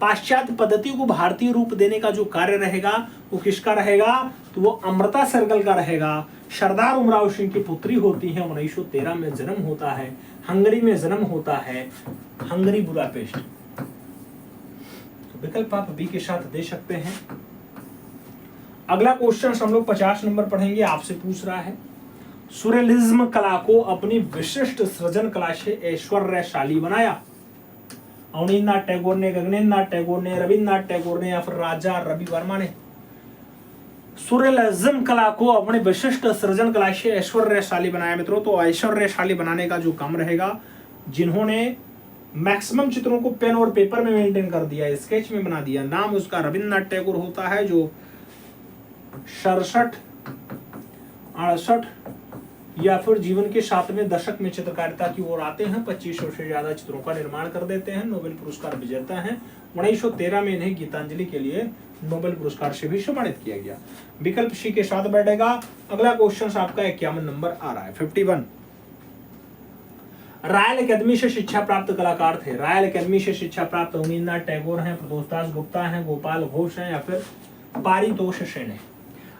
पाश्चात्य पद्धति को भारतीय रूप देने का जो कार्य रहेगा वो किसका रहेगा? तो वो अमृता सहगल का रहेगा। सरदार उमराव सिंह की पुत्री होती है। 1913 में जन्म होता है, हंगरी में जन्म होता है, हंगरी बुडापेस्ट। तो विकल्प आप बी के साथ दे सकते हैं। अगला क्वेश्चन हम लोग 50 नंबर पढ़ेंगे। आपसे पूछ रहा है, सूर्यलिज्म कला को अपनी विशिष्ट सृजन कला से ऐश्वर्यशाली बनाया। अवनींद्रनाथ टैगोर ने, गगनेंद्रनाथ टैगोर ने, रविन्द्रनाथ टैगोर ने या फिर राजा रवि वर्मा ने। सूर्यलिज्म कला को अपनी विशिष्ट सृजन कला से ऐश्वर्यशाली बनाया मित्रों। तो ऐश्वर्यशाली बनाने का जो काम रहेगा, जिन्होंने मैक्सिमम चित्रों को पेन और पेपर में मेंटेन कर दिया, स्केच में बना दिया, नाम उसका रविन्द्रनाथ टैगोर होता है, जो 67, 68 या फिर जीवन के 7वें दशक में चित्रकारिता की ओर आते हैं। 2500 से ज्यादा चित्रों का निर्माण कर देते हैं। नोबेल पुरस्कार विजेता हैं। 1913 में इन्हें गीतांजलि के लिए नोबेल पुरस्कार से भी सम्मानित किया गया। विकल्प सी के साथ बैठेगा। अगला क्वेश्चन आपका 51 नंबर आ रहा है, 51। रॉयल अकेडमी से शिक्षा प्राप्त कलाकार थे। रॉयल अकेडमी से शिक्षा प्राप्त अवनींद्रनाथ टैगोर हैं, प्रदोष गुप्ता हैं, गोपाल घोष हैं या फिर पारितोष सेन है।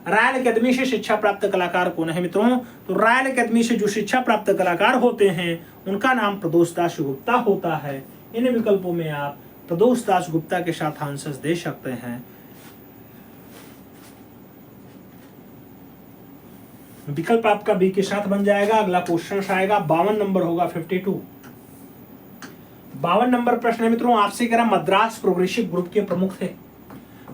रॉयल अकेडमी से शिक्षा प्राप्त कलाकार कौन है मित्रों? तो रॉयल अकेडमी से जो शिक्षा प्राप्त कलाकार होते हैं उनका नाम प्रदोष गुप्ता होता है। इन विकल्पों में आप प्रदोष गुप्ता के साथ आंसर दे सकते हैं। विकल्प आपका बी के साथ बन जाएगा। अगला क्वेश्चन आएगा 52 नंबर होगा, 52। 52 नंबर प्रश्न है मित्रों, आपसे कह रहा मद्रास प्रोग्रेसिव ग्रुप के प्रमुख थे।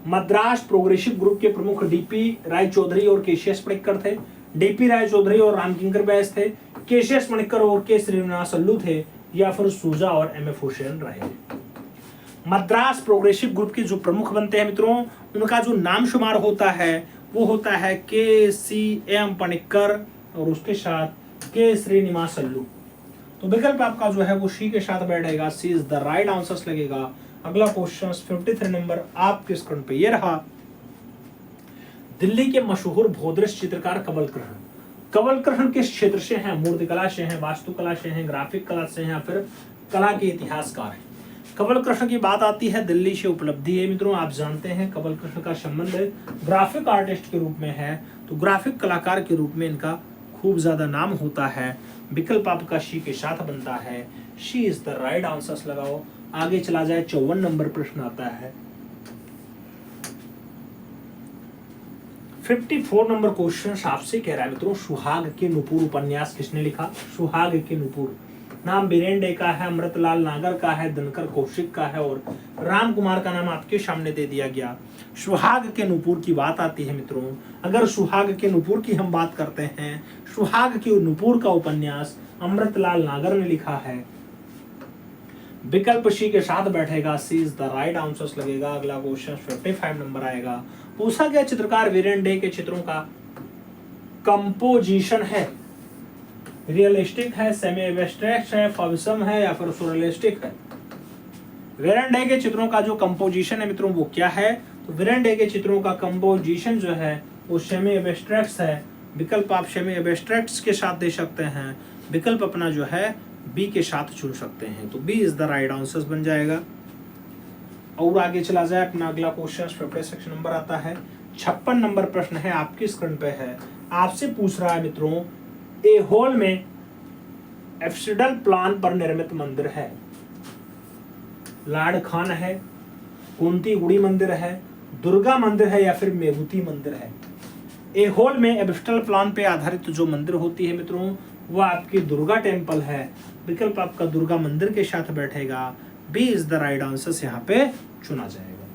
मद्रास प्रोग्रेसिव ग्रुप के प्रमुख डीपी राय चौधरी और केसीएस पणिक्कर थे। डीपी राय चौधरी और रामकिंकर बैस थे। केसीएस पणिक्कर और के श्रीनिवासल्लू थे या फिर सूजा और एमएफ हुसैन रहे। मद्रास प्रोग्रेसिव ग्रुप के जो प्रमुख बनते हैं मित्रों, उनका जो नाम शुमार होता है वो होता है के.सी.एम. पणिक्कर और उसके साथ के श्रीनिवासल्लू। तो विकल्प आपका जो है वो सी के साथ बैठेगा। सी इज द राइट आंसर लगेगा। अगला क्वेश्चन 53 नंबर आपके स्क्रीन पे ये रहा। दिल्ली के मशहूर भूदृश्य चित्रकार कंवल कृष्ण। कंवल कृष्ण किस क्षेत्र से हैं? मूर्तिकला से हैं, वास्तुकला से हैं, ग्राफिक कला से हैं या फिर कला के इतिहासकार हैं। कंवल कृष्ण की बात आती है, दिल्ली से उपलब्धि है मित्रों। आप जानते हैं कंवल कृष्ण का संबंध ग्राफिक आर्टिस्ट के रूप में है, तो ग्राफिक कलाकार के रूप में इनका खूब ज्यादा नाम होता है। विकल्प आपका सी के साथ बनता है। सी इज द राइट आंसर लगाओ। आगे चला जाए 54 नंबर प्रश्न आता है। 54 नंबर क्वेश्चन आपसे कह रहा है मित्रों, सुहाग के नुपुर उपन्यास किसने लिखा? सुहाग के नुपुर नाम बीरेन डे का है, अमृतलाल नागर का है, दिनकर कौशिक का है और राम कुमार का नाम आपके सामने दे दिया गया। सुहाग के नुपुर की बात आती है मित्रों, अगर सुहाग के नुपुर की हम बात करते हैं, सुहाग के नुपुर का उपन्यास अमृतलाल नागर ने लिखा है। विकल्प सी के साथ बैठेगा। सी इज द राइट आंसर लगेगा। अगला क्वेश्चन 55 नंबर आएगा। पूछा गया चित्रकार बीरेन डे के चित्रों का कंपोजिशन है, रियलिस्टिक है, सेमी एब्स्ट्रैक्ट है, फॉबिज्म है या फिर सुररियलिस्टिक है। बीरेन डे के चित्रों का जो कंपोजिशन है मित्रों वो क्या है? तो बीरेन डे के चित्रों का कंपोजिशन जो है वो सेमी एब्स्ट्रैक्ट है। विकल्प आप सेमी एब्स्ट्रैक्ट के साथ दे सकते हैं। विकल्प अपना जो है बी के साथ चुन सकते हैं, तो B is the right answer बन जाएगा। और आगे चला जाए अपना अगला क्वेश्चन 56 नंबर आता है। 56 नंबर प्रश्न है आपकी स्क्रीन पे है। आपसे पूछ रहा है मित्रों, एहोल में एप्सिडल प्लान पर निर्मित मंदिर है, लाड खान है, कुंती गुड़ी मंदिर है, दुर्गा मंदिर है या फिर मेघुती मंदिर है। एहोल में एप्सिडल प्लान पे आधारित जो मंदिर होती है मित्रों वो आपकी दुर्गा टेम्पल है। विकल्प आपका दुर्गा मंदिर के साथ बैठेगा। B is the right answer यहाँ पे चुना जाएगा।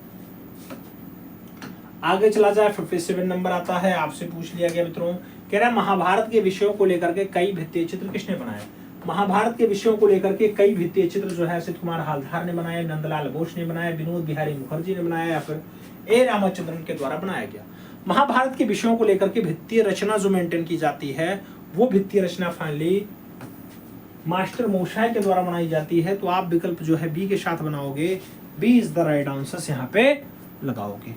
आगे चला जाए 57 नंबर आता है। आपसे पूछ लिया गया मित्रों, कह रहा है महाभारत के विषयों को लेकर के कई भित्तीय चित्र किसने बनाए? महाभारत के विषयों को लेकर के कई भित्तीय चित्र जो है असित कुमार हालधार ने बनाए, नंदलाल बोस ने बनाया, विनोद बिहारी मुखर्जी ने बनाया या फिर ए रामचंद्रन के द्वारा बनाया गया। महाभारत के विषयों को लेकर के भित्तीय रचना जो मेंटेन की जाती है वो भित्तीय रचना फाइनली मास्टर मोशाय के द्वारा बनाई जाती है। तो आप विकल्प जो है बी के साथ बनाओगे। B is the right answer यहाँ पे लगाओगे।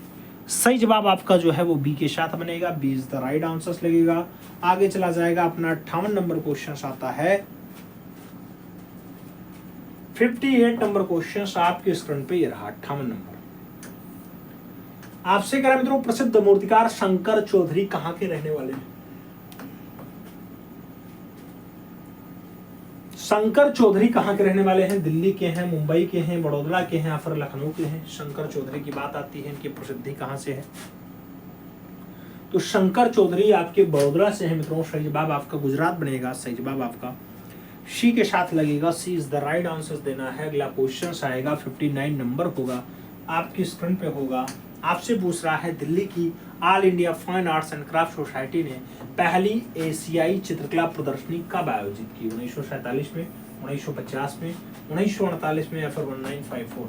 सही जवाब आपका जो है वो बी के साथ बनेगा। B is the right answer लगेगा। आगे चला जाएगा अपना 58 नंबर क्वेश्चन आता है। 58 नंबर क्वेश्चन आपके स्क्रीन पे ये रहा 58 नंबर। आपसे कह रहा मित्रों, प्रसिद्ध मूर्तिकार शंकर चौधरी कहाँ के रहने वाले हैं? शंकर चौधरी कहाँ के रहने वाले हैं? दिल्ली के हैं, मुंबई के हैं, बड़ौदा के हैं या फिर लखनऊ के हैं। शंकर चौधरी की बात आती है, इनकी प्रसिद्धि कहाँ से है? तो शंकर चौधरी आपके बड़ोदरा से है मित्रों। सही जवाब आपका गुजरात बनेगा। सही जवाब आपका सी के साथ लगेगा। सी इज द राइट आंसर देना है। अगला क्वेश्चन आएगा 59 नंबर होगा, आपकी स्क्रीन पे होगा। आपसे पूछ रहा है दिल्ली की all India fine arts and craft society ने पहली एशियाई चित्रकला प्रदर्शनी कब आयोजित की? 1947 में, 1950 में, 1948 में या फिर 1954?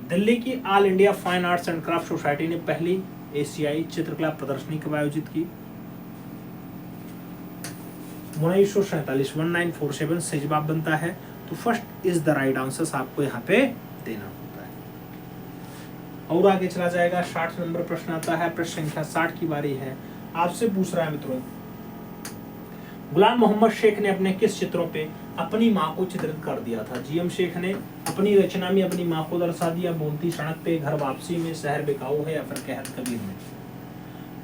दिल्ली की all India fine arts and craft society ने पहली एशियाई चित्रकला प्रदर्शनी कब आयोजित की? 1947, 1947 सही जवाब बनता है। तो first is the right answer आपको यहाँ पे देना होता है। और आगे चला जाएगा। 60 नंबर प्रश्न आता है। प्रश्न संख्या 60 की बारी है। आपसे पूछ रहा है मित्रों, गुलाम मोहम्मद शेख ने अपने किस चित्रों पे अपनी माँ को चित्रित कर दिया था? जीएम शेख ने अपनी रचना में अपनी माँ को दर्शा दिया। बोलती सड़क पे, घर वापसी में, शहर बिकाऊ है या फिर कहत कबीर में?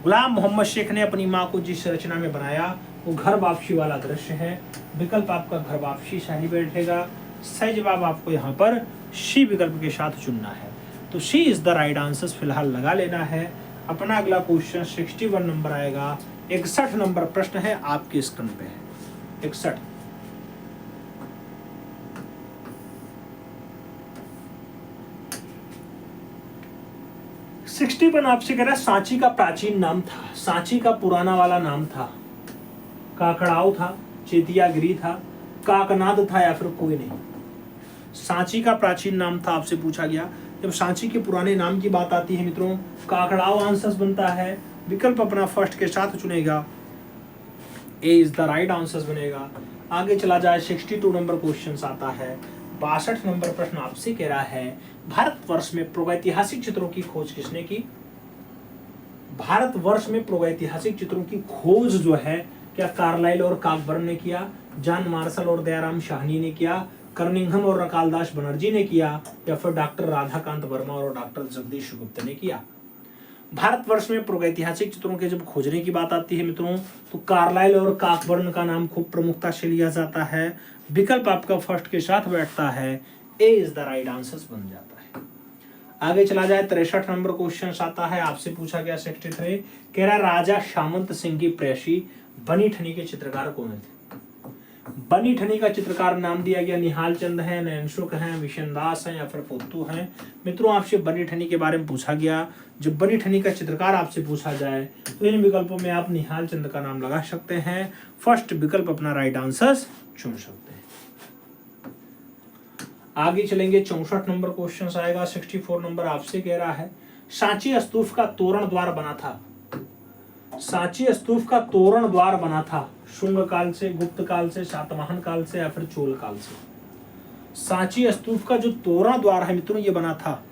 गुलाम मोहम्मद शेख ने अपनी माँ को जिस रचना में बनाया वो घर वापसी वाला दृश्य है। विकल्प आपका घर वापसी सही बैठेगा। सही जवाब आपको यहाँ पर सी विकल्प के साथ चुनना है। तो सी इज द राइट आंसर फिलहाल लगा लेना है। अपना अगला क्वेश्चन 61 नंबर आएगा। 61 नंबर प्रश्न है, आपके स्क्रीन पे है। 61 61 आपसे कह रहा है सांची का प्राचीन नाम था, सांची का पुराना वाला नाम था, काकड़ाव था, चेतियागिरी था, काकनाद था या फिर कोई नहीं? सांची का प्राचीन नाम था आपसे पूछा गया। जब सांची के पुराने नाम की बात आती है मित्रों, काकड़ाव आंसर बनता है। विकल्प अपना फर्स्ट के साथ चुनेगा। ए इज द राइट आंसर बनेगा। आगे चला जाए। 62 नंबर क्वेश्चन आता है। 62 नंबर प्रश्न आपसे कह रहा है, भारतवर्ष में प्रागैतिहासिक चित्रों की खोज किसने की? भारतवर्ष में प्रागैतिहासिक चित्रों की खोज जो है क्या कार्लाइल और काकबर्न ने किया, जॉन मार्शल और दयाराम साहनी ने किया, कर्निंघम और रकालदास बनर्जी ने किया या फिर डॉक्टर राधाकांत वर्मा और डॉक्टर जगदीश गुप्ता ने किया? भारतवर्ष में प्रागैतिहासिक चित्रों के जब खोजने की बात आती है मित्रों, तो कार्लाइल और काकबर्न का नाम खूब प्रमुखता से लिया जाता है। विकल्प आपका फर्स्ट के साथ बैठता है। ए इज द राइट आंसर बन जाता है। आगे चला जाए। 63 नंबर क्वेश्चन आता है। आपसे पूछा गया 63 कह रहा राजा सामंत सिंह की प्रेयसी बनी ठनी के चित्रकार कौन थे? बनी ठनी का चित्रकार नाम दिया गया निहाल चंद है, नैनसुख हैं, विशन दास हैं या फिर पोतू हैं? मित्रों आपसे बनी ठनी के बारे में पूछा गया। जब बनी ठनी का चित्रकार आपसे पूछा जाए तो इन विकल्पों में आप निहाल चंद का नाम लगा सकते हैं। फर्स्ट विकल्प अपना राइट आंसर चुन सकते हैं। आगे चलेंगे। 64 नंबर क्वेश्चन आएगा। 64 नंबर आपसे कह रहा है, सांची स्तूप का तोरण द्वार बना था। सांची स्तूप का तोरण द्वार बना था शुंग काल से, गुप्त काल से, सातवाहन काल से या फिर चोल काल से? सांची स्तूप का जो तोरण द्वार है मित्रों ये बना था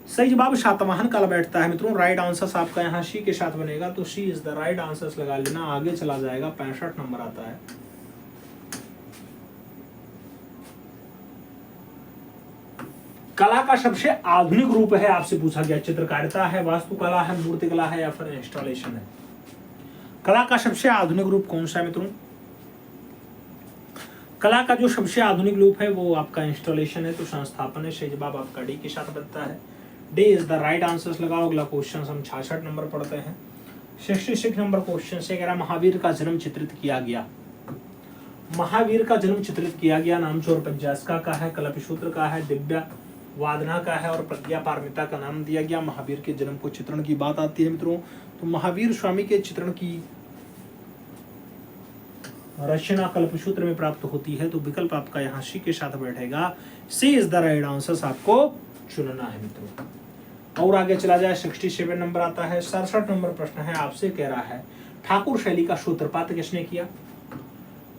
सही जवाब सातवाहन काल बैठता है मित्रों। राइट आंसर आपका यहाँ सी के साथ बनेगा। तो सी इज द राइट आंसर लगा लेना। आगे चला जाएगा। 65 नंबर आता है। कला का सबसे आधुनिक रूप है आपसे पूछा गया। चित्रकारिता है, वास्तुकला है, मूर्तिकला है या फिर इंस्टॉलेशन है? कला का सबसे आधुनिक रूप कौन सा है मित्रों? कला का जो सबसे आधुनिक रूप है वो आपका इंस्टॉलेशन है। तो संस्थापन है। सही जवाब आपका डी के साथ बनता है। D is the right answer लगाओ। अगला क्वेश्चन हम 66 नंबर पढ़ते हैं। 66 नंबर क्वेश्चन से कह रहा महावीर का जन्म चित्रित किया गया। महावीर का जन्म चित्रित किया गया नाम चोर पंचास्का का है, कल्पसूत्र का है, दिव्या वादना का है और प्रज्ञा पारमिता का नाम दिया गया। महावीर के जन्म को चित्रण की बात आती है मित्रों, तो महावीर स्वामी के चित्रण की रचना कल्पसूत्र में प्राप्त होती है। तो विकल्प आपका यहाँ सी के साथ बैठेगा। सी इज द राइट आंसर आपको चुनना है मित्रों। और आगे चला जाए। 67 नंबर आता है। 67 नंबर प्रश्न है आपसे कह रहा है, ठाकुर शैली का सूत्रपात किसने किया?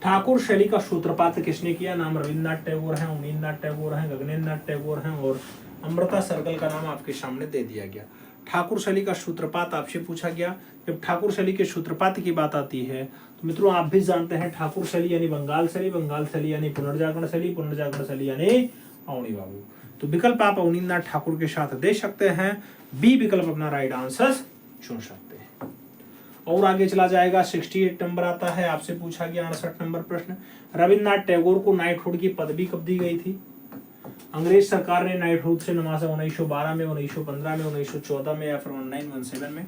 ठाकुर शैली का सूत्रपात किसने किया? नाम रविन्द्रनाथ टैगोर हैं, उनीन्द्रनाथ टैगोर हैं, गगनेन्द्रनाथ टैगोर हैं और अमृता सर्कल का नाम आपके सामने दे दिया गया। ठाकुर शैली का सूत्रपात आपसे पूछा गया। जब ठाकुर शैली के सूत्रपात की बात आती है तो मित्रों आप भी जानते हैं ठाकुर शैली यानी बंगाल शैली, बंगाल शैली यानी पुनर्जागरण शैली, पुनर्जागरण शैली यानी अवनी बाबू। तो विकल्प आप अवनीन्द्रनाथ ठाकुर के साथ दे सकते हैं। बी विकल्प अपना राइट आंसर चुन सकते हैं। और आगे चला जाएगा। 68 नंबर आता है। आपसे पूछा गया 68 नंबर प्रश्न, रविन्द्रनाथ टैगोर को नाइटहुड की पदवी कब दी गई थी? अंग्रेज सरकार ने नाइटहुड से नवाजा 1912 में, 1915 में, 1914 में या फिर 1917 में।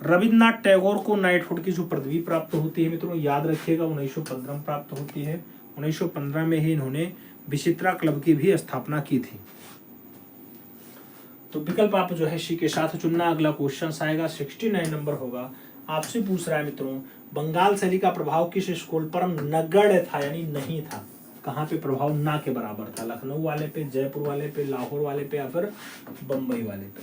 रविन्द्रनाथ टैगोर को नाइटहुड की जो पदवी प्राप्त होती है मित्रों, याद रखिएगा 1915 में प्राप्त होती है। 1915 में ही इन्होंने विचित्रा क्लब की भी स्थापना की थी। तो विकल्प आप जो है सी के साथ चुनना। अगला क्वेश्चन आएगा 69 नंबर होगा। आपसे पूछ रहा है मित्रों, बंगाल शैली का प्रभाव किस स्कूल पर नगण्य था यानी नहीं था? कहाँ पे प्रभाव ना के बराबर था? लखनऊ वाले पे, जयपुर वाले पे, लाहौर वाले पे या फिर बम्बई वाले पे?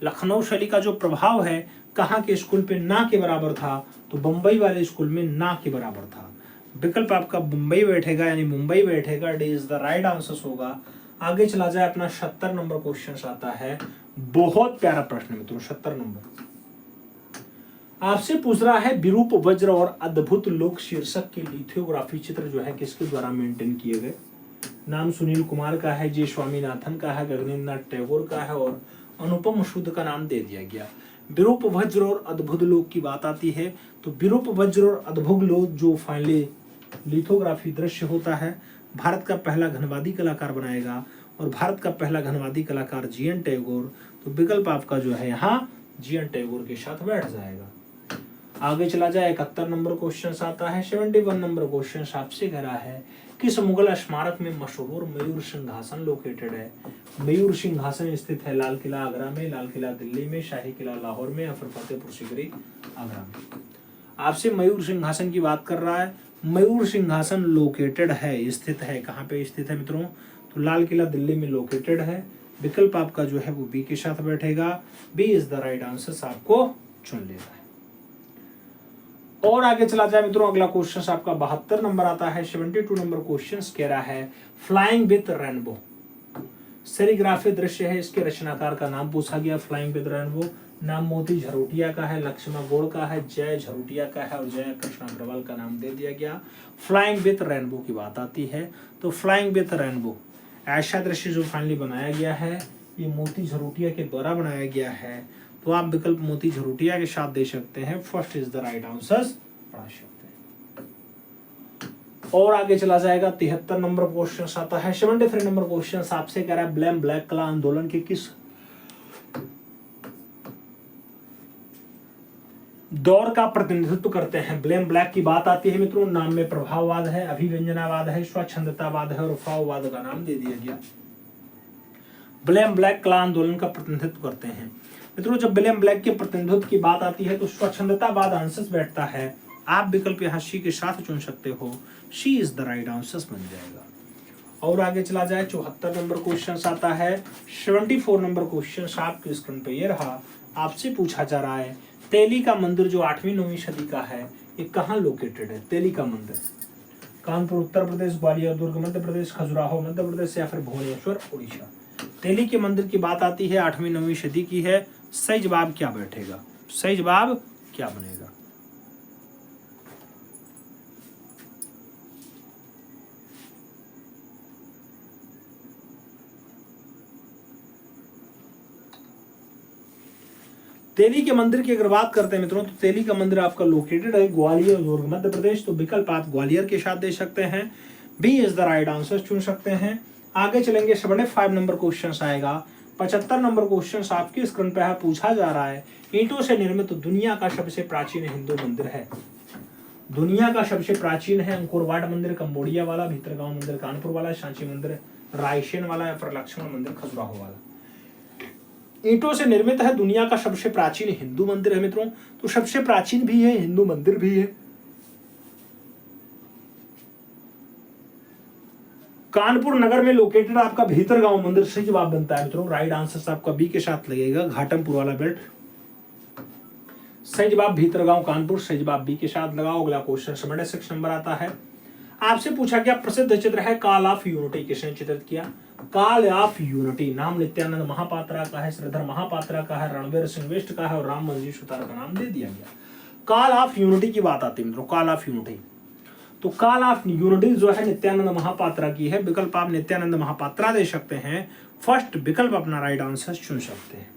लखनऊ शैली का जो प्रभाव है कहाँ के स्कूल पे ना के बराबर था? तो बम्बई वाले स्कूल में ना के बराबर था। विकल्प आपका मुंबई बैठेगा यानी मुंबई बैठेगा। D is the right answer होगा। आगे चला जाए, अपना 70 नंबर क्वेश्चन आता है। बहुत प्यारा प्रश्न मित्रों, 70 नंबर आपसे पूछ रहा है, विरूप वज्र और अद्भुत लोक शीर्षक के लिथोग्राफी चित्र जो है किसके द्वारा मेंटेन किए गए? नाम सुनील कुमार का है, जे स्वामीनाथन का है, गगनेन्द्रनाथ टैगोर का है और अनुपम शुद्ध का नाम दे दिया गया। विरूप वज्र और अद्भुत लोक की बात आती है तो विरूप वज्र और अद्भुत लोक जो फाइनली लिथोग्राफी दृश्य होता है, भारत का पहला घनवादी कलाकार बनाएगा और भारत का पहला घनवादी कलाकार जीएन टैगोर। तो विकल्प आपका जो है यहाँ जीएन टैगोर के साथ बैठ जाएगा। आगे चला जाए, 71 नंबर क्वेश्चन आता है। 71 नंबर क्वेश्चन आपसे कह रहा है, किस मुगल स्मारक में मशहूर मयूर सिंहासन लोकेटेड है? मयूर सिंहासन स्थित है लाल किला आगरा में, लाल किला दिल्ली में, शाही किला लाहौर में या फिर फतेहपुर सीकरी आगरा में? आपसे मयूर सिंहासन की बात कर रहा है। मयूर सिंहासन लोकेटेड है, स्थित है, कहाँ पे स्थित है मित्रों? तो लाल किला दिल्ली में लोकेटेड है। विकल्प आपका जो है वो बी के साथ बैठेगा। B is the right answer, आपको चुन लेना है। और आगे चला जाए मित्रों, अगला क्वेश्चन आपका 72 नंबर आता है। 72 नंबर क्वेश्चन कह रहा है, फ्लाइंग विथ रेनबो सेरिग्राफी दृश्य है, इसके रचनाकार का नाम पूछा गया। फ्लाइंग विथ रेनबो नाम मोती झरोटिया का है, लक्ष्मण गोड़ का है, जय झरोटिया का है और जय कृष्ण अग्रवाल का नाम दे दिया गया। फ्लाइंग विथ रेनबो की बात आती है तो फ्लाइंग विथ रेनबो ऐसा दृश्य जो फाइनली बनाया गया है ये मोती झरोटिया के द्वारा बनाया गया है। तो आप विकल्प मोती झरोटिया के साथ दे सकते हैं। First is the right answer पढ़ा सकते हैं। और आगे चला जाएगा, 73 नंबर क्वेश्चन आता है। 73 नंबर क्वेश्चन आपसे कह रहा है, ब्लैम ब्लैक कला आंदोलन के किस दौर का प्रतिनिधित्व करते हैं? ब्लैम ब्लैक की बात आती है मित्रों, नाम में प्रभाववाद है, अभिव्यंजनावाद है, स्वच्छंदतावाद है और फाववाद का नाम दे दिया गया। ब्लैम ब्लैक कला आंदोलन का प्रतिनिधित्व करते हैं मित्रों। जब ब्लैम ब्लैक के प्रतिनिधित्व की बात आती है तो स्वच्छंदतावाद आंसर बैठता है। आप विकल्प यहाँ सी के साथ चुन सकते हो। सी इज द राइट आंसर बन जाएगा। और आगे चला जाए, 74 नंबर क्वेश्चन आता है। 74 नंबर क्वेश्चन आपके स्क्रीन पे ये रहा। आपसे पूछा जा रहा है, तेली का मंदिर जो 8वीं-9वीं सदी का है ये कहाँ लोकेटेड है? तेली का मंदिर कानपुर उत्तर प्रदेश, ग्वालियर दुर्ग मध्य प्रदेश, खजुराहो मध्य प्रदेश या फिर भुवनेश्वर उड़ीसा? तेली के मंदिर की बात आती है, 8वीं-9वीं सदी की है। सही जवाब क्या बैठेगा? सही जवाब क्या बनेगा? तेली के मंदिर की अगर बात करते हैं मित्रों तो तेली का मंदिर आपका लोकेटेड है ग्वालियर दुर्ग मध्य प्रदेश। तो विकल्प आप ग्वालियर के साथ दे सकते हैं। B is the right answer चुन सकते हैं। आगे चलेंगे, 75 नंबर क्वेश्चन आएगा। 75 नंबर क्वेश्चन आपकी स्क्रीन पे है। पूछा जा रहा है, ईंटों से निर्मित दुनिया का सबसे प्राचीन हिंदू मंदिर है। दुनिया का सबसे प्राचीन है अंकोरवाट मंदिर कंबोडिया वाला, भीतरगांव मंदिर कानपुर वाला, सांची मंदिर रायसेन वाला या फिर लक्ष्मण मंदिर खजुराहो वाला? ईंटों से निर्मित है, दुनिया का सबसे प्राचीन हिंदू मंदिर है मित्रों। तो सबसे प्राचीन भी है, हिंदू मंदिर भी है। कानपुर नगर में लोकेटेड आपका भीतरगांव मंदिर सही जवाब बनता है मित्रों। राइट आंसर आपका बी के साथ लगेगा, घाटमपुर वाला बेल्ट। सही जवाब भीतरगांव कानपुर, सही जवाब बी के साथ लगाओ। अगला क्वेश्चन 76 नंबर आता है। आपसे पूछा गया, प्रसिद्ध चित्र है कॉल ऑफ यूनिटी किसने चित्रित किया? कॉल ऑफ यूनिटी नाम नित्यानंद महापात्रा का है, श्रीधर महापात्रा का है, रणवीर सिंह बिष्ट का है और राम मंजी सुतार का नाम दे दिया गया। कॉल ऑफ यूनिटी की बात आती है मित्रों, कॉल ऑफ यूनिटी। तो कॉल ऑफ यूनिटी जो है नित्यानंद महापात्रा की है। विकल्प आप नित्यानंद महापात्रा दे सकते हैं। फर्स्ट विकल्प अपना राइट आंसर चुन सकते हैं।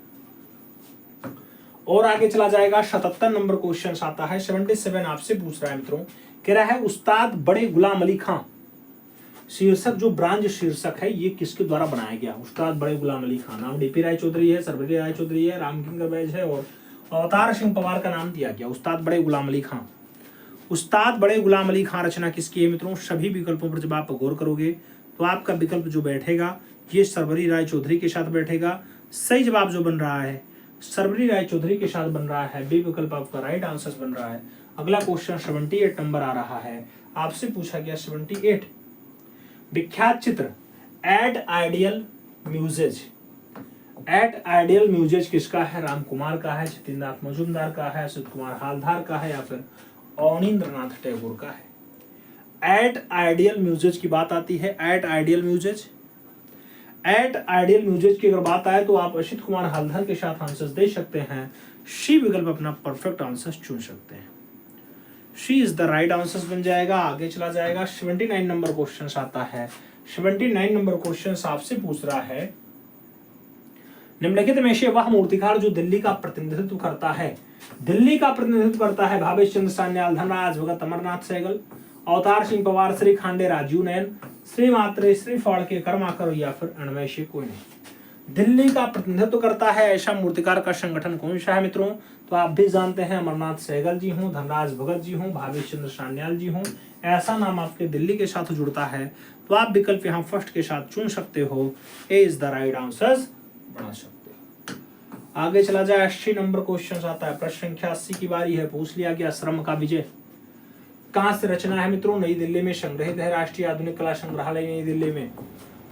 और आगे चला जाएगा, 77 नंबर क्वेश्चन आता है। 77 आपसे पूछ रहा है मित्रों, कह रहा है, उस्ताद बड़े गुलाम अली खां शीर्षक जो ब्रांज शीर्षक है ये किसके द्वारा बनाया गया? उस्ताद बड़े गुलाम अली खान। नाम डीपी राय चौधरी है, सर्वरी राय चौधरी है, रामकिंकर बैज है और अवतार सिंह पवार का नाम दिया गया उस्ताद बड़े गुलाम अली खान। उस्ताद बड़े गुलाम अली खान रचना किसकी है मित्रों? सभी विकल्पों पर जब आप गौर करोगे तो आपका विकल्प जो बैठेगा ये सर्वरी राय चौधरी के साथ बैठेगा। सही जवाब जो बन रहा है सर्वरी राय चौधरी के साथ बन रहा है, बी विकल्प आपका राइट आंसर बन रहा है। अगला क्वेश्चन 78 नंबर आ रहा है, आपसे पूछा गया 78। विख्यात चित्र एट आइडियल म्यूजेज। एट आइडियल म्यूजेज किसका है? राम कुमार का है, जतिननाथ मजूमदार का है, असित कुमार हालधार का है या फिर अवनींद्रनाथ टैगोर का है? एट आइडियल म्यूजेज की बात आती है, एट आइडियल म्यूजेज, एट आइडियल म्यूजेज की अगर बात आए तो आप असित कुमार हालधार के साथ आंसर दे सकते हैं। सी विकल्प अपना परफेक्ट आंसर चुन सकते हैं। सी इज द राइट आंसर बन जाएगा। आगे चला जाएगा 79 नंबर क्वेश्चन आता है। 79 नंबर क्वेश्चन आपसे पूछ रहा है, निम्नलिखित में से वह मूर्तिकार जो दिल्ली का प्रतिनिधित्व करता है, दिल्ली का प्रतिनिधित्व करता है भावेश चंद्र सान्याल, धनराज भगत, अमरनाथ सहगल, अवतार सिंह पवार, श्री खांडे, राजीव नयन, श्री मात्रे, श्री फाड़के, कर्माकर या फिर अणवय से कोई नहीं। दिल्ली का प्रतिनिधित्व करता है ऐसा मूर्तिकार का संगठन कौन सा है मित्रों? तो आप भी जानते हैं अमरनाथ सहगल जी हों, धनराज भगत जी हों, भावेश चंद्र सान्याल जी हों, ऐसा नाम आपके दिल्ली के साथ जुड़ता है तो आप विकल्प यहाँ फर्स्ट के साथ चुन सकते हो। ए इज द राइट आंसर बना सकते हो। आगे चला जाए 80 नंबर क्वेश्चन आता है। प्रश्न संख्या 80 की बारी है। पूछ लिया गया श्रम का विजय कहाँ से रचना है मित्रों? नई दिल्ली में संग्रहित है, राष्ट्रीय आधुनिक कला संग्रहालय नई दिल्ली में।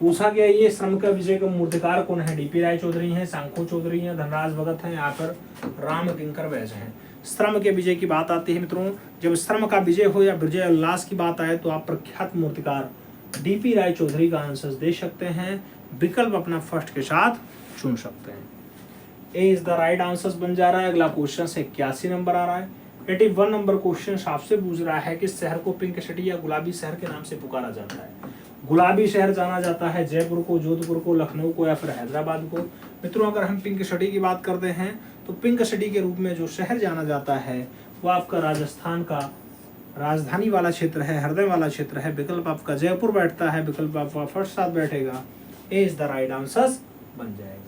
पूछा गया ये श्रम का विजय का मूर्तिकार कौन है? डीपी राय चौधरी हैं, सांखो चौधरी हैं, धनराज भगत हैं या फिर रामकिंकर बैज हैं। श्रम के विजय की बात आती है मित्रों, जब श्रम का विजय हो या विजय उल्लास की बात आए तो आप प्रख्यात मूर्तिकार डीपी राय चौधरी का आंसर दे सकते हैं। विकल्प अपना फर्स्ट के साथ चुन सकते हैं। ए इज द राइट आंसर बन जा रहा है। अगला क्वेश्चन 81 नंबर आ रहा है। 81 नंबर क्वेश्चन आपसे पूछ रहा है कि शहर को पिंक सिटी या गुलाबी शहर के नाम से पुकारा जाता है। गुलाबी शहर जाना जाता है जयपुर को, जोधपुर को, लखनऊ को या फिर हैदराबाद को। मित्रों अगर हम पिंक सिटी की बात करते हैं तो पिंक सिटी के रूप में जो शहर जाना जाता है वो आपका राजस्थान का राजधानी वाला क्षेत्र है, हृदय वाला क्षेत्र है। विकल्प आपका जयपुर बैठता है, विकल्प आपका फर्स्ट साथ बैठेगा। ए इज द राइट आंसर बन जाएगा।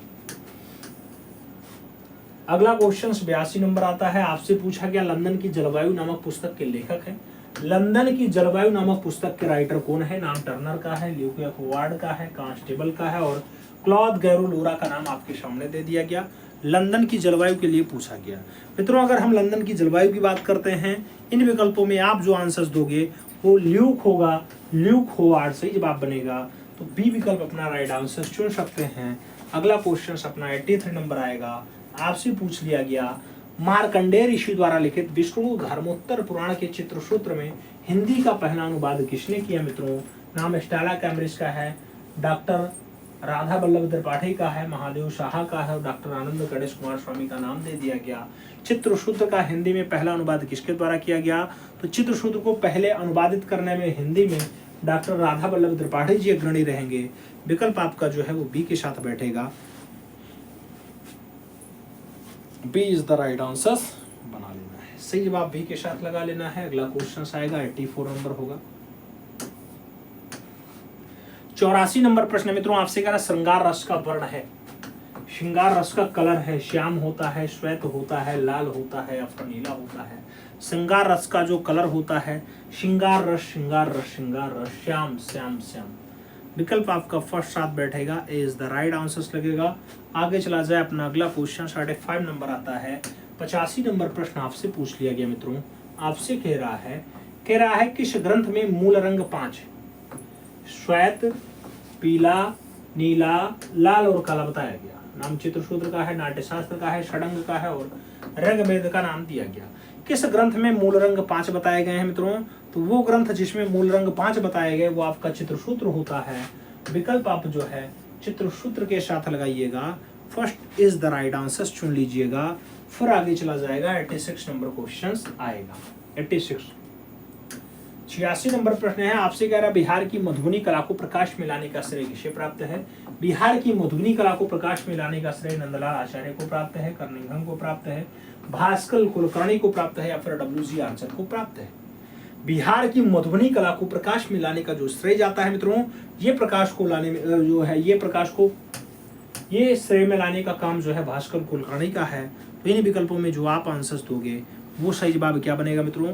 अगला क्वेश्चन 82 नंबर आता है। आपसे पूछा गया लंदन की जलवायु नामक पुस्तक के लेखक है। लंदन की जलवायु नामक पुस्तक के राइटर कौन है? नाम टर्नर का है, ल्यूक वार्ड का है, कांस्टेबल का है और क्लॉद गैरोलोरा का नाम आपके सामने दे दिया गया। लंदन की जलवायु के लिए पूछा गया। मित्रों अगर हम लंदन की जलवायु की बात करते हैं, इन विकल्पों में आप जो आंसर दोगे वो ल्यूक होगा, ल्यूक होवार्ड सही जवाब बनेगा। तो बी विकल्प अपना राइट आंसर चुन सकते हैं। अगला क्वेश्चन अपना 83 नंबर आएगा। आपसे पूछ लिया गया मार्कंडेय ऋषि द्वारा लिखित विष्णु धर्मोत्तर पुराण के चित्रसूत्र में हिंदी का पहला अनुवाद किसने किया मित्रों? नाम स्टेला कैम्ब्रिज का है, डॉक्टर राधा वल्लभ त्रिपाठी का है, महादेव शाह का है और डॉक्टर आनंद गणेश कुमार स्वामी का नाम दे दिया गया। चित्रसूत्र का हिंदी में पहला अनुवाद किसके द्वारा किया गया? तो चित्रसूत्र को पहले अनुवादित करने में हिंदी में डॉक्टर राधा वल्लभ त्रिपाठी जी अग्रणी रहेंगे। विकल्प आपका जो है वो बी के साथ बैठेगा। B is the right answer बना लेना है। सही जवाब बी के साथ लगा लेना है। अगला क्वेश्चन आएगा 84 नंबर होगा। 84 नंबर प्रश्न मित्रों आपसे कह रहा श्रृंगार रस का वर्ण है। श्रृंगार रस का कलर है, श्याम होता है, श्वेत होता है, लाल होता है या फिर नीला होता है। श्रृंगार रस का जो कलर होता है श्रृंगार रस, श्रृंगार रस, श्रृंगार रस, श्याम श्याम श्याम। विकल्प आपका फर्स्ट साथ बैठेगा। ए इज द राइट आंसर लगेगा। आगे चला जाए अपना अगला क्वेश्चन 5.5 नंबर आता है। 85 नंबर प्रश्न आपसे पूछ लिया गया मित्रों। आपसे कह रहा है किस ग्रंथ में मूल रंग 5 श्वेत, पीला, नीला, लाल और काला बताया गया। नाम चित्रसूत्र का है, नाट्यशास्त्र का है, षडंग का है और ऋग्वेद का नाम दिया गया। किस ग्रंथ में मूल रंग 5 बताए गए हैं मित्रों? तो वो ग्रंथ जिसमें मूल रंग 5 बताए गए वो आपका चित्रसूत्र होता है। विकल्प आप जो है चित्रसूत्र के साथ लगाइएगा। First is the right answer चुन लीजिएगा। फिर आगे चला जाएगा 86 नंबर क्वेश्चन आएगा। 86 नंबर प्रश्न है। आपसे कह रहा बिहार की मधुबनी कला को प्रकाश में लाने का श्रेय किसे प्राप्त है? बिहार की मधुबनी कला को प्रकाश में लाने का श्रेय नंदलाल आचार्य को प्राप्त है, कर्णिघन को प्राप्त है, भास्कर कुलकर्णी को प्राप्त है या फिर डब्ल्यू.जी. आर्चर को प्राप्त है। बिहार की मधुबनी कला को प्रकाश में लाने का जो श्रेय जाता है मित्रों, ये प्रकाश को लाने में जो है ये श्रेय में लाने का काम जो है भास्कर कुलकर्णी का है। तो इन विकल्पों में जो आप आंसर्स दोगे वो सही जवाब क्या बनेगा मित्रों,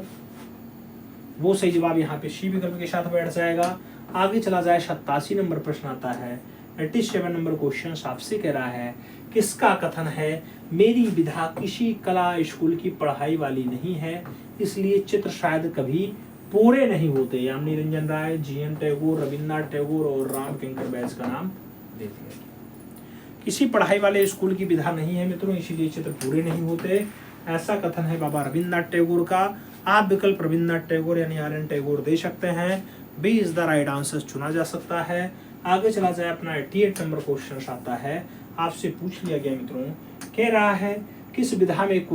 वो सही जवाब यहाँ पे सी विकल्प के साथ बैठ जाएगा। आगे चला जाए 87 नंबर प्रश्न आता है। 87 नंबर क्वेश्चन आपसे कह रहा है किसका कथन है मेरी विधा किसी कला स्कूल की पढ़ाई वाली नहीं है, इसलिए चित्र शायद कभी पूरे नहीं होते। यामिनी रंजन राय, जी.एन. टैगोर, रविन्द्रनाथ टैगोर और राम किंकर बैस का नाम दे दिया। किसी पढ़ाई वाले स्कूल की विधा नहीं है मित्रों, इसीलिए चित्र पूरे नहीं होते, ऐसा कथन है बाबा रविन्द्रनाथ टैगोर का। आप विकल्प रविन्द्रनाथ टैगोर यानी आर.एन. टैगोर दे सकते हैं। B is the right answer चुना जा सकता है। आगे चला जाए अपना 88 नंबर क्वेश्चन आता है। आपसे पूछ लिया गया मित्रों, कह रहा है किस विधा में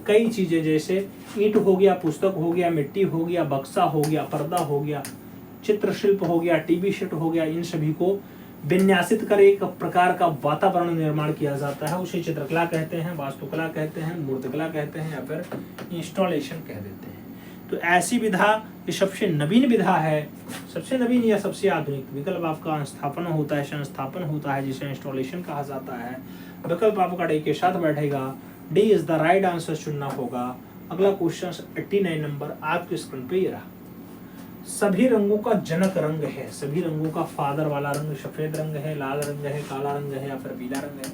कई चीजें जैसे ईंट हो गया, पुस्तक हो गया, मिट्टी हो गया, बक्सा हो गया, पर्दा हो गया, चित्रशिल्प हो गया, टीवी सेट हो गया, इन सभी को विन्यासित कर एक प्रकार का वातावरण निर्माण किया जाता है, उसे चित्रकला कहते हैं, वास्तुकला कहते हैं, मूर्तिकला कहते हैं या फिर इंस्टॉलेशन कह देते हैं। तो ऐसी विधा ये सबसे नवीन विधा है, सबसे नवीन या सबसे आधुनिक। विकल्प आपका स्थापना होता है, संस्थापन होता है, जिसे इंस्टॉलेशन कहा जाता है। विकल्प आपका डी के साथ बैठेगा। D is the right answer चुनना होगा। अगला क्वेश्चन 89 नंबर आपके स्क्रीन पे ये रहा। सभी रंगों का जनक रंग है, सभी रंगों का फादर वाला रंग सफेद रंग है, लाल रंग है, काला रंग है या फिर पीला रंग है।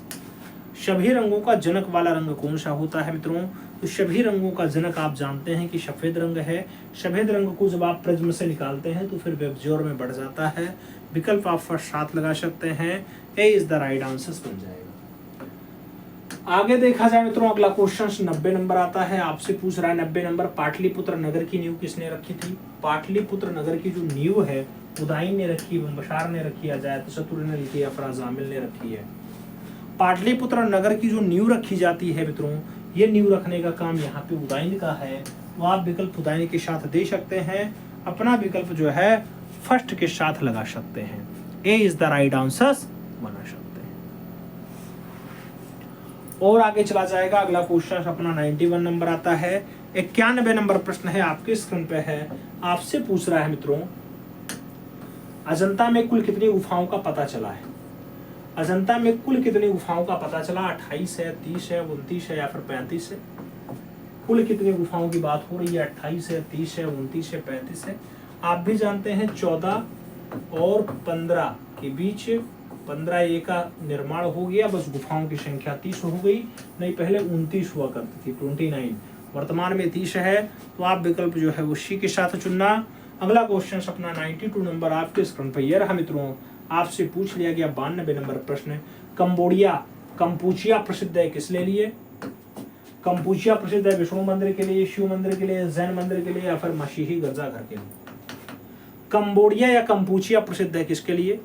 सभी रंगों का जनक वाला रंग कौन सा होता है मित्रों? तो सभी रंगों का जनक आप जानते हैं कि सफेद रंग है। सफेद रंग को जब आप प्रिज्म से निकालते हैं तो फिर वेबजोर में बढ़ जाता है। विकल्प आप फर्स्ट साथ लगा सकते हैं। ए इज द राइट आंसर बन जाएगा। आगे देखा जाए मित्रों, अगला क्वेश्चन 90 नंबर आता है। आपसे पूछ रहा है 90 नंबर, पाटलिपुत्र नगर की नींव किसने रखी थी? पाटलिपुत्र नगर की जो नींव है उदाइन ने रखी, बिंबिसार ने रखी, अजातशत्रु ने रखी या फिर अजामिल ने रखी है। पाटलिपुत्र नगर की जो नींव रखी जाती है मित्रों, ये नींव रखने का काम यहाँ पे उदाइन का है। तो आप विकल्प उदाइन के साथ दे सकते हैं, अपना विकल्प जो है फर्स्ट के साथ लगा सकते हैं। ए इज द राइट आंसर बना सकते हैं। और आगे चला जाएगा अगला क्वेश्चन अपना 91 नंबर आता है। 91 नंबर प्रश्न है आपके स्क्रीन पे है। आपसे पूछ रहा है मित्रों, अजंता में कुल कितनी गुफाओं का पता चला है? अजंता में कुल कितनी गुफाओं का पता चला? 28 है, 30 है, 29 है या फिर 35 है? कुल कितनी गुफाओं की बात हो रही है? 28 है, 30 है, 29 है, 35 है। आप भी जानते हैं 14 और 15 के बीच 15 ए का निर्माण हो गया, बस गुफाओं की संख्या 30 हो गई। नहीं, पहले 29 हुआ करती थी, 29, वर्तमान में 30 है। तो आप विकल्प जो है उसी के साथ चुनना। अगला क्वेश्चन अपना 92 नंबर आपके स्क्रीन पर यह रहा मित्रों। आपसे पूछ लिया गया 92 नंबर प्रश्न, कंपूचिया प्रसिद्ध है किसके लिए? कंपूचिया प्रसिद्ध है विष्णु मंदिर के लिए, शिव मंदिर के लिए, जैन मंदिर के लिए या फिर मसीही गिरजाघर के लिए? कंबोडिया या कंपूचिया प्रसिद्ध है किसके लिए?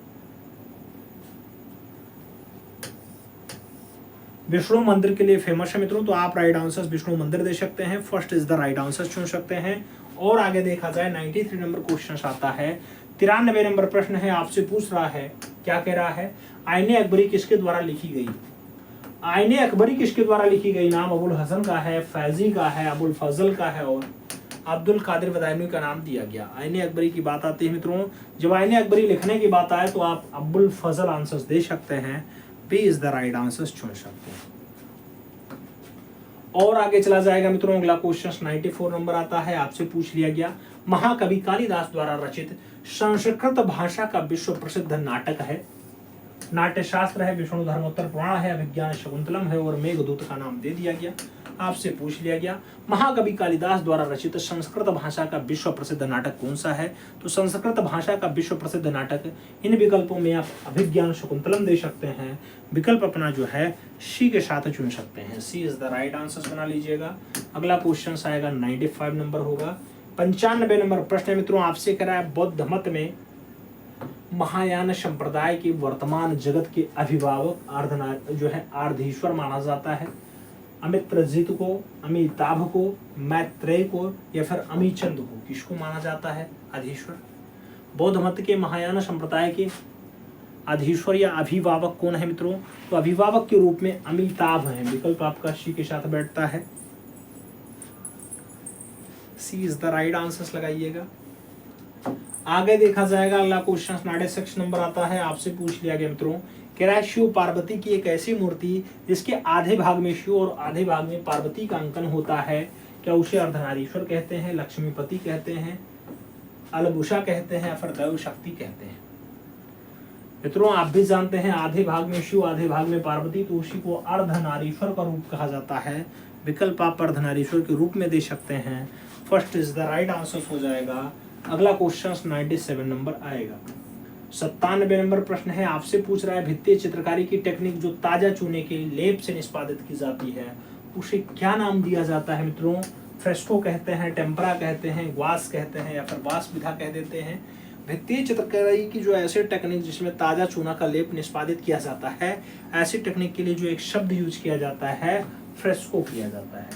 विष्णु मंदिर के लिए फेमस है मित्रों। तो आप राइट आंसर विष्णु मंदिर दे सकते हैं, first is the right answer चुन सकते हैं। और आगे देखा जाए 93 नंबर क्वेश्चन आता है। 93 नंबर प्रश्न है, आपसे पूछ रहा है, क्या कह रहा है? आईने अकबरी किसके द्वारा लिखी गई? आईने अकबरी किसके द्वारा लिखी गई? नाम अबुल हसन का है, फैजी का है, अबुल फजल का है और अब्दुल कादिर बदायूनी का नाम दिया गया। आईने अकबरी की बात आती है मित्रों, जब आईने अकबरी लिखने की बात आए तो आप अबुल फजल आंसर दे सकते हैं। B is the right answer चुन सकते हैं। और आगे चला जाएगा मित्रों, अगला क्वेश्चन 94 नंबर आता है। आपसे पूछ लिया गया, महाकवि कालिदास द्वारा रचित संस्कृत भाषा का विश्व प्रसिद्ध नाटक है, नाट्य शास्त्र है, विष्णु धर्मोत्तर पुराण है, अभिज्ञान शकुंतलम है और मेघदूत का नाम दे दिया गया। आपसे पूछ लिया गया, महाकवि कालिदास द्वारा रचित संस्कृत भाषा का विश्व प्रसिद्ध नाटक कौन सा है? तो संस्कृत भाषा का विश्व प्रसिद्ध नाटक, इन विकल्पों में आप अभिज्ञान शकुंतलम दे सकते हैं। विकल्प अपना जो है सी के साथ चुन सकते हैं। सी इज द राइट आंसर बना लीजिएगा। अगला क्वेश्चन आएगा 95 नंबर होगा। 95 नंबर प्रश्न मित्रों आपसे करा है, बौद्ध मत में महायान संप्रदाय के वर्तमान जगत के अभिभावक जो है अर्धेश्वर माना जाता है। अमित्रजित को, अमिताभ को, मैत्रेय को या फिर अमीचंद को, किसको माना जाता है अधीश्वर? बौद्ध मत के महायान संप्रदाय के अधीश्वर या अभिभावक कौन है मित्रों? तो अभिभावक के रूप में अमिताभ हैं। विकल्प आपका सी के साथ बैठता है। सी इज द राइट आंसर लगाइएगा। आगे देखा जाएगा अगला क्वेश्चन 96 नंबर आता है, आपसे पूछ लिया गया मित्रों, कह रहा है शिव पार्वती की एक ऐसी मूर्ति जिसके आधे भाग में शिव और आधे भाग में पार्वती का अंकन होता है, क्या उसे अर्धनारीश्वर कहते हैं, लक्ष्मीपति कहते हैं, अलभुषा कहते हैं या फिर दैव शक्ति कहते हैं। मित्रों आप भी जानते हैं आधे भाग में शिव आधे भाग में पार्वती, तो उसी को अर्धनारीश्वर का रूप कहा जाता है। विकल्प आप अर्धनारीश्वर के रूप में दे सकते हैं। First is the right answer हो जाएगा। अगला क्वेश्चन 97 नंबर आएगा। 97 नंबर प्रश्न है, आपसे पूछ रहा है भित्तीय चित्रकारी की टेक्निक जो ताजा चूने के लेप से निष्पादित की जाती है उसे क्या नाम दिया जाता है मित्रों। फ्रेस्को कहते हैं, टेम्परा कहते हैं, ग्वास कहते हैं या फिर वास विधा कह देते हैं। भित्तीय चित्रकारी की जो ऐसे टेक्निक जिसमें ताजा चूना का लेप निष्पादित किया जाता है, ऐसी टेक्निक के लिए जो एक शब्द यूज किया जाता है फ्रेस्को किया जाता है।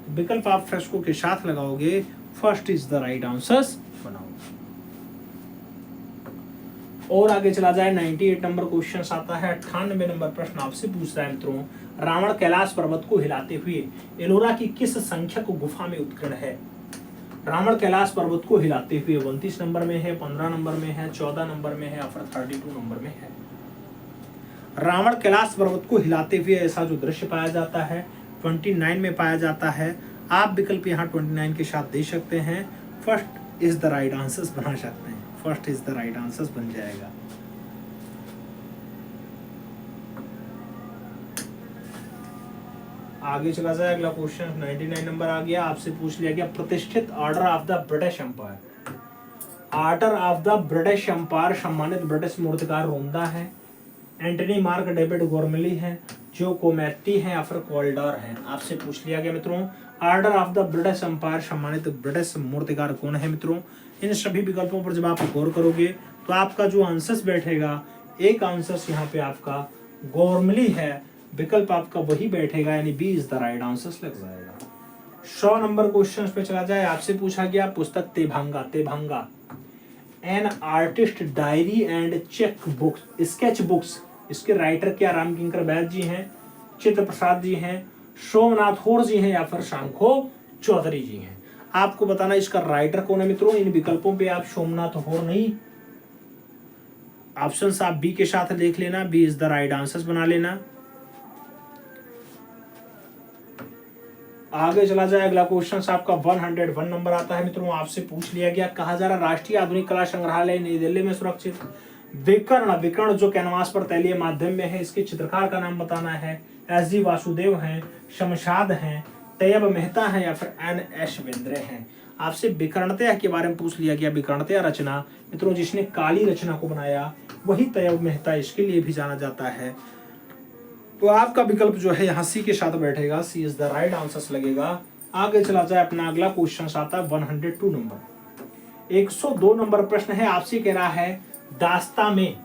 विकल्प आप फ्रेस्को के साथ लगाओगे, first is the right answer बनाओ। और आगे चला जाए 98 नंबर क्वेश्चन आता है। 98 नंबर प्रश्न आपसे पूछ रहा है मित्रों, रावण कैलाश पर्वत को हिलाते हुए एलोरा की किस संख्यक गुफा में उत्कीर्ण है। रावण कैलाश पर्वत को हिलाते हुए 29 नंबर में है, 15 नंबर में है, 14 नंबर में है या फिर 32 नंबर में है। रावण कैलाश पर्वत को हिलाते हुए ऐसा जो दृश्य पाया जाता है 29 में पाया जाता है। आप विकल्प यहाँ 29 के साथ दे सकते हैं। First is the right answer बना सकते हैं, first is the right answer बन जाएगा। आगे चला जाए अगला क्वेश्चन 99 नंबर आ गया, आपसे पूछ लिया गया प्रतिष्ठित order of the British empire. Order of the British empire सम्मानित ब्रिटिश मूर्तिकार रोमदा है, एंटनी मार्क डेविड गोरमिली है, जो कोमेटी है या फिर कोल्डर है। आपसे पूछ लिया गया मित्रों order of the British empire सम्मानित ब्रिटिश मूर्तिकार कौन है मित्रों। इन सभी विकल्पों पर जब आप गौर करोगे तो आपका जो आंसर बैठेगा, एक आंसर यहाँ पे आपका गोरमिली है, विकल्प आपका वही बैठेगा, यानी B is the right answer लग जाएगा। 100 नंबर क्वेश्चन पे चला जाए, आपसे पूछा गया पुस्तक Tebhaga, Tebhaga an artist diary and check books sketch books, इसके राइटर क्या रामकिंकर बैद जी हैं, चित्र प्रसाद जी हैं, सोमनाथ होर जी हैं या फिर शंखो चौधरी जी हैं। आपको बताना इसका राइटर कौन है मित्रों। इन विकल्पों पे आप सोमनाथ होर नहीं, ऑप्शन आप बी के साथ देख लेना, B is the right answer बना लेना। आगे चला जाए अगला क्वेश्चन आपका 101 नंबर आता है मित्रों, आपसे पूछ लिया गया कहा जा रहा राष्ट्रीय आधुनिक कला संग्रहालय नई दिल्ली में सुरक्षित विकर्ण, विकर्ण जो कैनवास पर तैलीय माध्यम में है, इसके चित्रकार का नाम बताना है। एस.जी. वासुदेव हैं, शमशाद हैं, तैयब मेहता हैं या फिर N.S. बेंद्रे हैं। आपसे विकर्णतया के बारे में पूछ लिया गया। विकर्णतया रचना मित्रों जिसने काली रचना को बनाया वही तैयब मेहता, इसके लिए भी जाना जाता है। तो आपका विकल्प जो है यहाँ सी के साथ बैठेगा, सी इज द राइट आंसर लगेगा। आगे चला जाए अपना अगला क्वेश्चन आता है 102 नंबर। 102 नंबर प्रश्न है, आपसे कह रहा है दास्ता में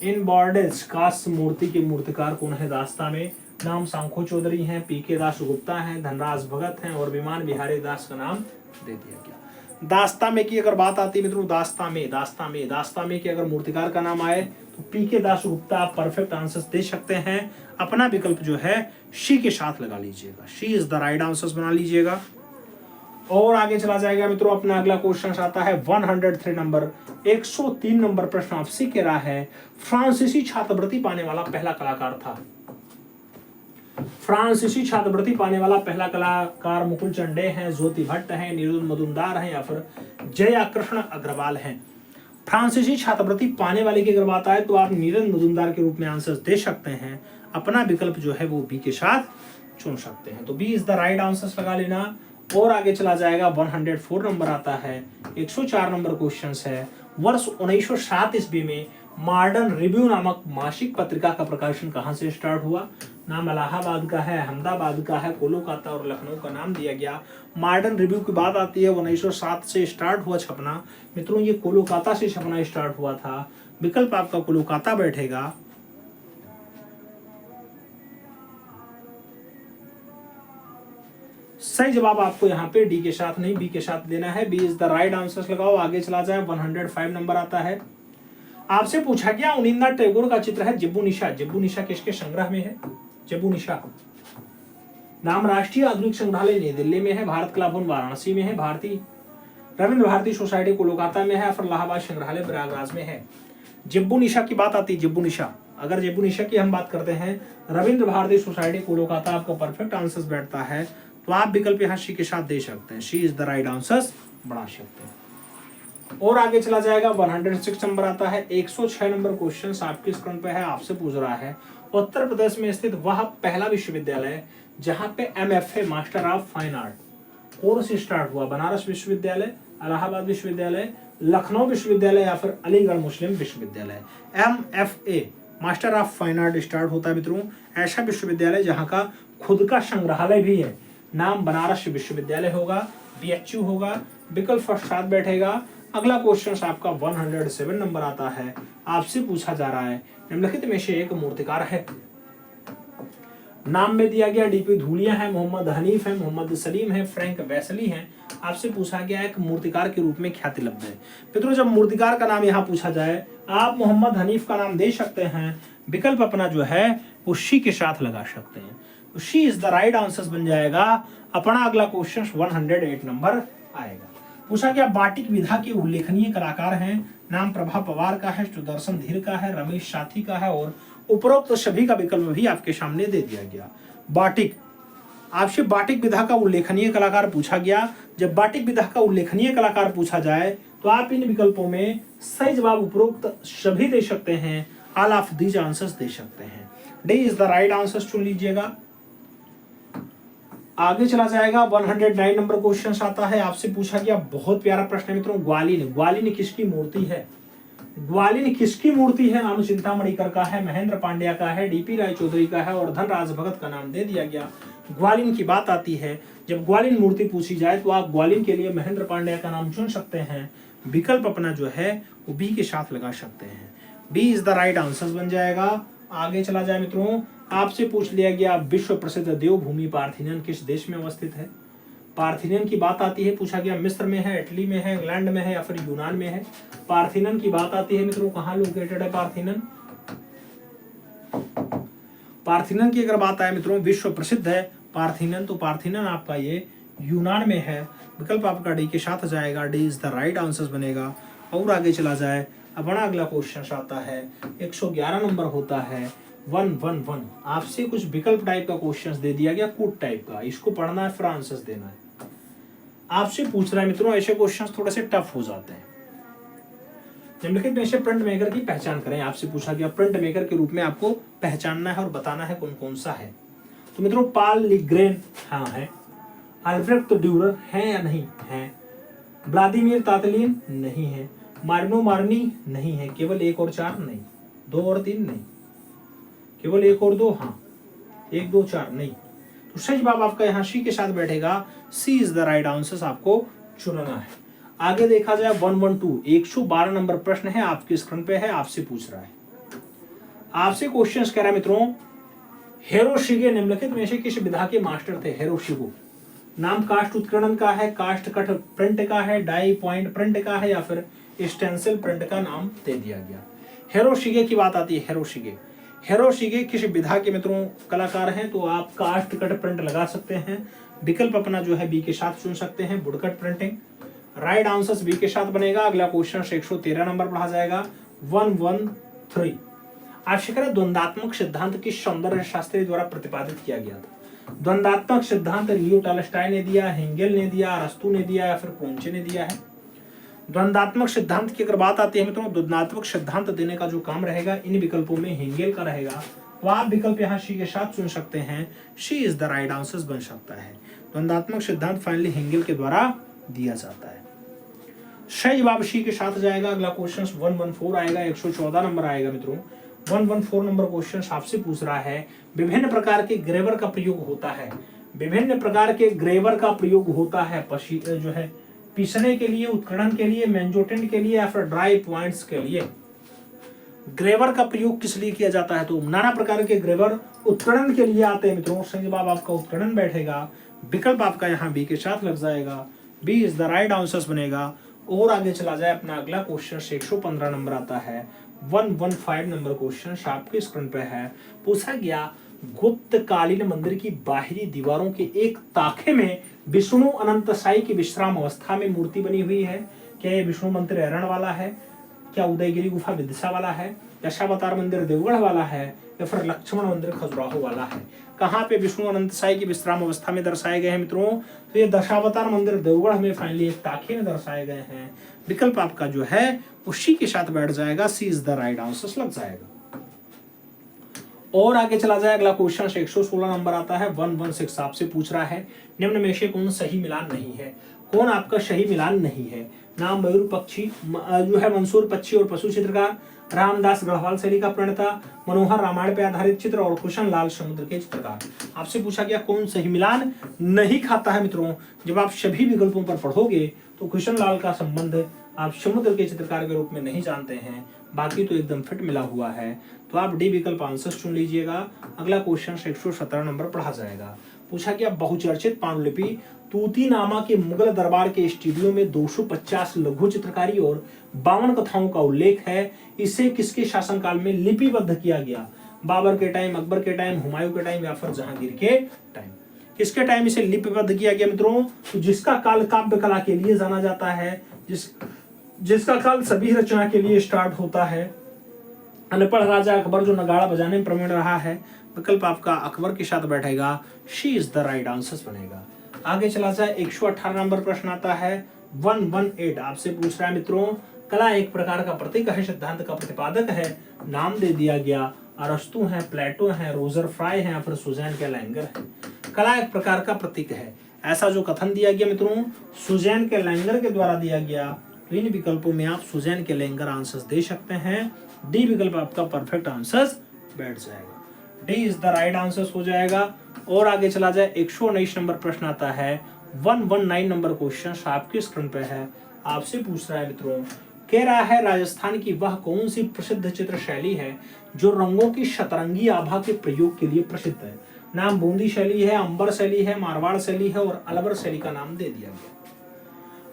इन बॉर्डेज कास्ट मूर्ति के मूर्तिकार कौन है। दास्ता में नाम शंखो चौधरी हैं, पी.के. दास गुप्ता हैं, धनराज भगत हैं और विमान बिहारी दास का नाम दे दिया गया। दास्ता में की अगर बात आती है मित्रों, दास्ता में की अगर मूर्तिकार का नाम आए तो पी.के. दास गुप्ता आप परफेक्ट आंसर दे सकते हैं। अपना विकल्प जो है शी के साथ लगा लीजिएगा, she is the right answer बना लीजिएगा। और आगे चला जाएगा मित्रों, अपना अगला क्वेश्चन आता है 103 नंबर। 103 नंबर प्रश्न आपसे कह रहा है फ्रांसीसी छात्रवृत्ति पाने वाला पहला कलाकार था। फ्रांसीसी छात्रवृत्ति पाने वाला पहला कलाकार मुकुल चंडे हैं, ज्योति भट्ट हैं, नीरुल मजुमदार हैं या फिर जया कृष्ण अग्रवाल हैं। फ्रांसीसी छात्रवृत्ति पाने वाले की अगर बात आए तो आप नीरज मजुमदार के रूप में आंसर दे सकते हैं। अपना विकल्प जो है वो बी के साथ चुन सकते हैं, तो B is the right answer लगा लेना। और आगे चला जाएगा 104 नंबर आता है। 104 नंबर क्वेश्चन है, वर्ष 1907 ईस्वी में मॉडर्न रिव्यू नामक मासिक पत्रिका का प्रकाशन कहां से स्टार्ट हुआ। नाम इलाहाबाद का है, अहमदाबाद का है, कोलकाता और लखनऊ का नाम दिया गया। मॉडर्न रिव्यू की बात आती है 1907 से स्टार्ट हुआ छपना। मित्रों ये कोलकाता से छपना स्टार्ट हुआ था, विकल्प आपका कोलकाता बैठेगा। सही जवाब आपको यहाँ पे डी के साथ नहीं बी के साथ देना है, B is the right answer लगाओ। आगे चला जाए 105 नंबर आता है। आपसे पूछा गया अवनींद्रनाथ टैगोर का चित्र है जिब्बू निशा। जिब्बू निशा किसके संग्रह में है। जिब्बू निशा नाम राष्ट्रीय आधुनिक संग्रहालय नई दिल्ली में है, भारत कला भवन वाराणसी में है, भारतीय रविंद्र भारती सोसाइटी कोलकाता में है, फिर इलाहाबाद संग्रहालय प्रयागराज में है। जेबू निशा की बात आती है, जेबू निशा, अगर जेबू निशा की हम बात करते हैं, रविंद्र भारती सोसाइटी कोलकाता आपको परफेक्ट आंसर बैठता है, तो आप विकल्प यहाँ सी के साथ दे सकते हैं, सी इज द राइट आंसर बढ़ा सकते हैं। और आगे चला जाएगा 106 नंबर आता है, 106 नंबर क्वेश्चन आपके स्क्रीन पे है, आपसे पूछ रहा है उत्तर प्रदेश में स्थित वह पहला विश्वविद्यालय जहां पे MFA master of fine art course start हुआ, बनारस विश्वविद्यालय, इलाहाबाद विश्वविद्यालय, लखनऊ विश्वविद्यालय या फिर अलीगढ़ मुस्लिम विश्वविद्यालय। MFA master of fine art start होता है मित्रों ऐसा विश्वविद्यालय जहां का खुद का संग्रहालय भी है, नाम बनारस विश्वविद्यालय होगा, BHU होगा, विकल्प फर्स्ट साथ बैठेगा। अगला क्वेश्चन आपका 107 नंबर आता है, आपसे पूछा जा रहा है निम्नलिखित में से एक मूर्तिकार है, नाम में दिया गया DP धूलिया है, मोहम्मद हनीफ है, मोहम्मद सलीम है, फ्रैंक वैसली है। आपसे पूछा गया एक मूर्तिकार के रूप में ख्याति लब्ध है। मित्रों जब मूर्तिकार का नाम यहाँ पूछा जाए, आप मोहम्मद हनीफ का नाम दे सकते हैं, विकल्प अपना जो है वो शी के साथ लगा सकते हैं, तो she is the right answer बन जाएगा अपना। अगला क्वेश्चन 108 नंबर आएगा। पूछा गया बाटिक विधा के उल्लेखनीय कलाकार हैं, नाम प्रभा पवार का है, सुदर्शन धीर का है, रमेश साथी का है, और उपरोक्त सभी का विकल्प भी आपके सामने दे दिया गया। बाटिक, आपसे बाटिक विधा का उल्लेखनीय कलाकार पूछा गया। जब बाटिक विधा का उल्लेखनीय कलाकार पूछा जाए तो आप इन विकल्पों में सही जवाब उपरोक्त सभी दे सकते हैं, ऑल ऑफ दीज आंसर्स दे सकते हैं। D is the right answer चुन लीजिएगा। आगे चला जाएगा 109 नंबर क्वेश्चन आता है, आपसे पूछा गया बहुत प्यारा प्रश्न है मित्रों, ग्वालिन किसकी मूर्ति है? ग्वालिन किसकी मूर्ति है? नाम चिंतामणिकर का है, महेंद्र पांड्या का है, DP राय चौधरी का है, और धनराज भगत का नाम दे दिया गया। ग्वालिन की बात आती है, जब ग्वालिन मूर्ति पूछी जाए तो आप ग्वालिन के लिए महेंद्र पांड्या का नाम चुन सकते हैं, विकल्प अपना जो है वो बी के साथ लगा सकते हैं, B is the right answer बन जाएगा। आगे चला जाए मित्रों, आपसे पूछ लिया गया विश्व प्रसिद्ध देवभूमि पार्थिनन किस देश में अवस्थित है? पार्थिनन की बात आती है, पूछा गया मिस्र में है, इटली में है, इंग्लैंड में है या फिर यूनान में है। पार्थिनन की बात आती है मित्रों, कहाँ लोकेटेड है पार्थिनन? पार्थिनन की अगर बात आए मित्रों, विश्व प्रसिद्ध है पार्थिनन, तो पार्थिनन आपका ये यूनान में है, विकल्प आपका डी के साथ जाएगा, D is the right answer बनेगा। और आगे चला जाए, अपना अगला क्वेश्चन आता है 111 नंबर होता है 111। आपसे कुछ विकल्प टाइप का क्वेश्चन दे दिया गया, कूट टाइप का, इसको पढ़ना है फिर आंसर्स देना है। आपसे पूछ रहा है मित्रों, ऐसे क्वेश्चंस थोड़े से टफ हो जाते हैं। निम्नलिखित में से प्रिंट मेकर की पहचान करें। आपसे पूछा गया प्रिंट मेकर के रूप में आपको पहचानना है और बताना है कौन कौन सा है। तो मित्रों पाल लिग्रेन हाँ है, अल्ब्रेक्ट ड्यूरर है या नहीं है, व्लादिमीर तातलीन नहीं है, मार्नो मार्नी नहीं है, केवल 1 और 4 नहीं, 2 और 3 नहीं, केवल 1 और 2 हाँ, 1 2 4 नहीं। तो सही जवाब आपका यहाँ सी के साथ बैठेगा, सी इज द राइट आंसर आपको चुनना है। आगे देखा जाए 112 112 नंबर प्रश्न है, आपके स्क्रीन पे है, आपसे पूछ रहा है, आपसे क्वेश्चंस कह रहा है मित्रों, हिरोशिगे निम्नलिखित में से किस विधा के मास्टर थे? हिरोशिगो नाम कास्ट उत्कीर्णन का है, कास्ट कट प्रिंट का है, डाई पॉइंट प्रिंट का है या फिर स्टेंसिल प्रिंट का नाम दे दिया गया। हिरोशिगे की बात आती है, हिरोशिगे किस विधा के मित्रों कलाकार हैं? तो आप कास्ट कट प्रिंट लगा सकते हैं, विकल्प अपना जो है बी के साथ चुन सकते हैं, woodcut printing. Right answer B के साथ बनेगा। अगला क्वेश्चन 113 नंबर पढ़ा जाएगा 113। आशंका द्वंद्वात्मक सिद्धांत किस सौंदर्य शास्त्री द्वारा प्रतिपादित किया गया था? द्वंद्वात्मक सिद्धांत लियो टॉलस्टॉय ने दिया, हेंगेल ने दिया, अरस्तू ने दिया या फिर कोंचे ने दिया है? द्वंद्वात्मक सिद्धांत की अगर बात आती है मित्रों, द्वंद्वात्मक सिद्धांत देने का जो काम रहेगा इन विकल्पों में हेंगेल का रहेगा, तो आप विकल्प यहाँ सी के साथ चुन सकते हैं, सी इज द राइट आंसर बन सकता है। द्वंद्वात्मक सिद्धांत फाइनली हेंगेल के द्वारा दिया जाता है, सही जवाब सी के साथ जाएगा। अगला क्वेश्चन 114 आएगा, 114 नंबर आएगा मित्रों। 114 नंबर क्वेश्चन आपसे पूछ रहा है, विभिन्न प्रकार के ग्रेवर का प्रयोग होता है, विभिन्न प्रकार के ग्रेवर का प्रयोग होता है जो है पीसने के लिए, उत्कीर्णन के लिए, मैंजोटिन के लिए या फिर ड्राई पॉइंट्स के लिए। ग्रेवर का प्रयोग किस लिए किया जाता है? तो नाना प्रकार के ग्रेवर उत्कीर्णन के लिए आते हैं मित्रों, सही जवाब आपका उत्कीर्णन बैठेगा, विकल्प आपका यहाँ बी के साथ लग जाएगा, B is the right answer बनेगा। और आगे चला जाए, अपना अगला क्वेश्चन 115 नंबर आता है 115 नंबर क्वेश्चन आपके स्क्रीन पे है। पूछा गया गुप्तकालीन मंदिर की बाहरी दीवारों के एक ताखे में विष्णु अनंत साई की विश्राम अवस्था में मूर्ति बनी हुई है। क्या ये विष्णु मंदिर एरण वाला है, क्या उदयगिरी गुफा विदिशा वाला है, दशावतार मंदिर देवगढ़ वाला है, या फिर लक्ष्मण मंदिर खजुराहो वाला है? कहाँ पे विष्णु अनंत साई की विश्राम अवस्था में दर्शाए गए हैं मित्रों? तो ये दशावतार मंदिर देवगढ़ में फाइनली एक ताखे में दर्शाए गए हैं। विकल्प आपका जो है उसी के साथ बैठ जाएगा, सी इज द राइट आंसर लग जाएगा। और आगे चला जाए, अगला क्वेश्चन 116 नंबर आता है 116 आपसे पूछ रहा है निम्न में से कौन सही मिलान नहीं है? कौन आपका सही मिलान नहीं है? नाम मयूर पक्षी जो है मंसूर पक्षी और पशु चित्रकार, रामदास गढ़वाल शैली का प्रणेता, मनोहर रामायण पे आधारित चित्र और कुशन लाल समुद्र के चित्रकार। आपसे पूछा गया कौन सही मिलान नहीं खाता है मित्रों। जब आप सभी विकल्पों पर पढ़ोगे तो कुशन लाल का संबंध आप समुद्र के चित्रकार के रूप में नहीं जानते हैं, बाकी तो एकदम फिट मिला हुआ है, तो आप डी विकल्प आंसर चुन लीजिएगा। अगला क्वेश्चन 117 नंबर पढ़ा जाएगा। पूछा गया बहुचर्चित पांडुलिपि तूतीनामा के मुगल दरबार के स्टूडियो में 250 लघु चित्रकारी और 52 कथाओं का उल्लेख है। इसे किसके शासनकाल में लिपिबद्ध किया गया? बाबर के टाइम, अकबर के टाइम, हुमायूं के टाइम या फिर जहांगीर के टाइम? किसके टाइम इसे लिपिबद्ध किया गया मित्रों? तो जिसका काल काव्य कला के लिए जाना जाता है, जिसका काल सभी रचना के लिए स्टार्ट होता है। अनपढ़ राजा अकबर जो नगाड़ा बजाने में प्रवीण रहा है। विकल्प आपका अकबर के साथ बैठेगा, she is the right answer बनेगा। आगे चला जाए, 118 नंबर प्रश्न आता है 118 आपसे पूछ रहा है मित्रों, कला एक प्रकार का प्रतीक है, सिद्धांत का प्रतिपादक है, नाम दे दिया गया। अरस्तु है, प्लेटो है, रोजर फ्राई है या फिर सुजैन के लैंगर है? कला एक प्रकार का प्रतीक है, ऐसा जो कथन दिया गया मित्रों सुजैन के लैंगर के द्वारा दिया गया। तो इन विकल्पों में आप सुजैन के लैंगर आंसर दे सकते हैं। डी विकल्प आपका परफेक्ट आंसर बैठ जाएगा, D is the right answer हो जाएगा। और आगे चला जाए, 119 नंबर प्रश्न आता है 119 नंबर क्वेश्चन आपके स्क्रीन पे है। आपसे पूछ रहा है मित्रों, कह रहा है राजस्थान की वह कौन सी प्रसिद्ध चित्र शैली है जो रंगों की शतरंगी आभा के प्रयोग के लिए प्रसिद्ध है? नाम बूंदी शैली है, अंबर शैली है, मारवाड़ शैली है और अलवर शैली का नाम दे दिया गया।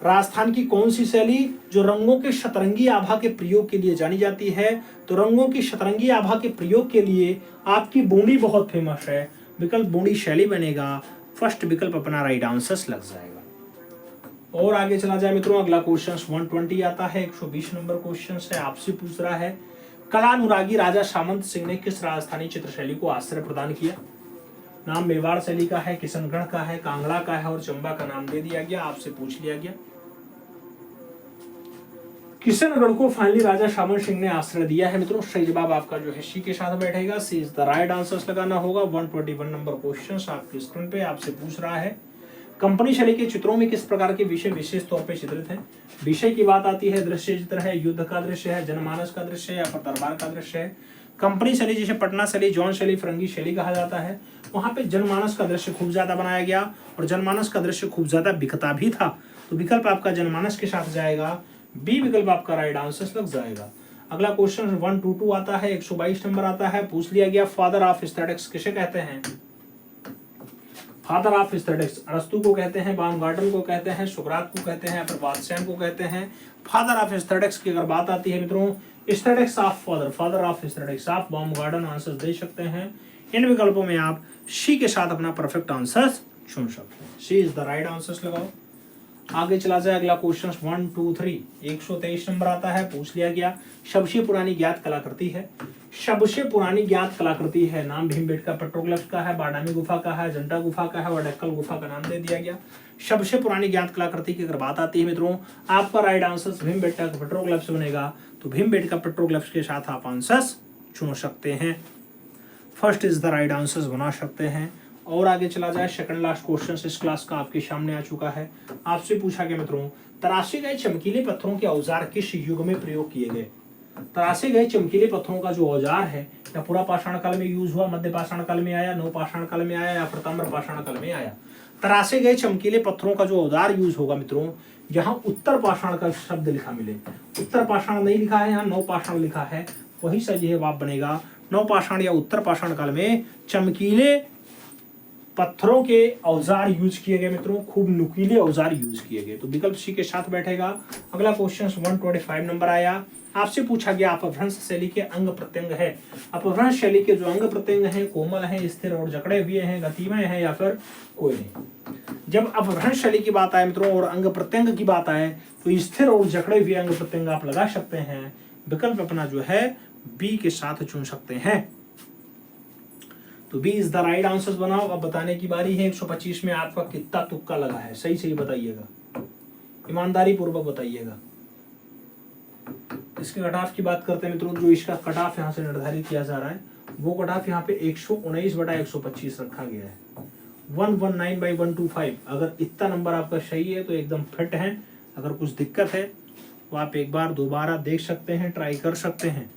राजस्थान की कौन सी शैली जो रंगों के शतरंगी आभा के प्रयोग के लिए जानी जाती है? तो रंगों की शतरंगी आभा के प्रयोग के लिए आपकी बूंदी बहुत फेमस है। विकल्प बूंदी शैली बनेगा, फर्स्ट विकल्प अपना राइट आंसर लग जाएगा। और आगे चला जाए मित्रों, अगला क्वेश्चन 120 आता है, 120 नंबर क्वेश्चन है। आपसे पूछ रहा है कला अनुरागी राजा सामंत सिंह ने किस राजस्थानी चित्र शैली को आश्रय प्रदान किया? नाम मेवाड़ शैली का है, किशनगढ़ का है, कांगड़ा का है और चंबा का नाम दे दिया गया। आपसे पूछ लिया गया किशनगढ़ को फाइनली राजा सामंत सिंह ने आश्रय दिया है मित्रों। सही जवाब आपका जो है सी के साथ बैठेगा, सी इज द राइट आंसर लगाना होगा। 121 नंबर क्वेश्चन आपकी स्क्रीन पे आपसे पूछ रहा है कंपनी शैली के चित्रों में किस प्रकार के विषय विशेष तौर पे चित्रित हैं? विषय की बात आती है, दृश्य चित्र है, युद्ध का दृश्य है, जनमानस का दृश्य है या फिर दरबार का दृश्य है? कंपनी शैली जिसे पटना शैली, जौन शैली, फरंगी शैली कहा जाता है, वहां पे जनमानस का दृश्य खूब ज्यादा बनाया गया और जनमानस का दृश्य खूब ज्यादा बिकता भी था। तो विकल्प आपका जनमानस के साथ जाएगा, बी विकल्प आपका राइट आंसर लग जाएगा। अगला क्वेश्चन 122 आता है, 122 नंबर आता है। पूछ लिया गया फादर ऑफ एस्थेटिक्स किसे कहते हैं? फादर ऑफ एस्थेटिक्स अरस्तु को कहते हैं, बाउमगार्टन को कहते हैं, सुकरात को कहते हैं या फिर वात्स्यायन को कहते हैं? फादर ऑफ एस्थेटिक्स की अगर बात आती है मित्रों, aesthetics of father, father of aesthetics of Baumgarten answer दे सकते हैं। इन विकल्पों में आप सी के साथ अपना परफेक्ट आंसर चुन सकते हैं, सी इज द राइट आंसर लगाओ। आगे चला जाए, अगला क्वेश्चन 123 123 नंबर आता है। पूछ लिया गया सबसे पुरानी ज्ञात कलाकृति है, सबसे पुरानी ज्ञात कलाकृति है। नाम भीमबेटका पेट्रोग्लिफ्स का है, बादामी गुफा का है, अजंता गुफा का है और डेक्कन गुफा का नाम दे दिया गया। सबसे पुरानी ज्ञात कलाकृति की अगर बात आती है मित्रों, आपका राइट आंसर भीमबेटका पेट्रोग्लिफ्स बनेगा। तो भीमबेटका पेट्रोग्लिफ्स के साथ आप आंसर चुन सकते हैं, first is the right answer बना सकते हैं। और आगे चला जाए, सेकंड लास्ट क्वेश्चन इस क्लास का आपके सामने आ चुका है। आपसे पूछा गया मित्रों तराशे गए चमकीले पत्थरों के औजार किस युग में प्रयोग किए गए? तराशे गए चमकीले पत्थरों का जो औजार है या पूरा पाषाण काल में यूज हुआ, मध्य पाषाण काल में आया, नव पाषाण काल में आया या फिर ताम्र पाषाण काल में आया? तराशे गए चमकीले पत्थरों का जो औजार यूज होगा मित्रों, यहाँ उत्तर पाषाण का शब्द लिखा मिले, उत्तर पाषाण नहीं लिखा है, यहाँ नव पाषाण लिखा है, वही सही जवाब बनेगा। नव पाषाण या उत्तर पाषाण काल में चमकीले पत्थरों के औजार यूज किए गए मित्रों, खूब नुकीले औजार यूज किए गए। तो विकल्प सी के साथ बैठेगा। अगला क्वेश्चन 125 नंबर आया, आपसे पूछा गया अपभ्रंश शैली के अंग प्रत्यंग है। अपभ्रंश शैली के जो अंग प्रत्यंग हैं कोमल हैं, स्थिर और जकड़े हुए हैं, गतिमय हैं या फिर कोई नहीं। जब अपभ्रंश शैली की बात आए मित्रों और अंग प्रत्यंग की बात आए तो स्थिर और जकड़े हुए अंग प्रत्यंग आप लगा सकते हैं। विकल्प अपना जो है बी के साथ चुन सकते हैं। तो B is the right answer बनाओ। अब बताने की बारी है 125 में आपका कितना तुक्का लगा है, सही सही बताइएगा, ईमानदारी पूर्वक बताइएगा। इसके कट ऑफ की बात करते हैं मित्रों, जो इसका कट ऑफ यहाँ से निर्धारित किया जा रहा है वो कट ऑफ यहाँ पे 119/125 रखा गया है। 119/125। अगर इतना नंबर आपका सही है तो एकदम फिट है। अगर कुछ दिक्कत है तो आप एक बार दोबारा देख सकते हैं, ट्राई कर सकते हैं।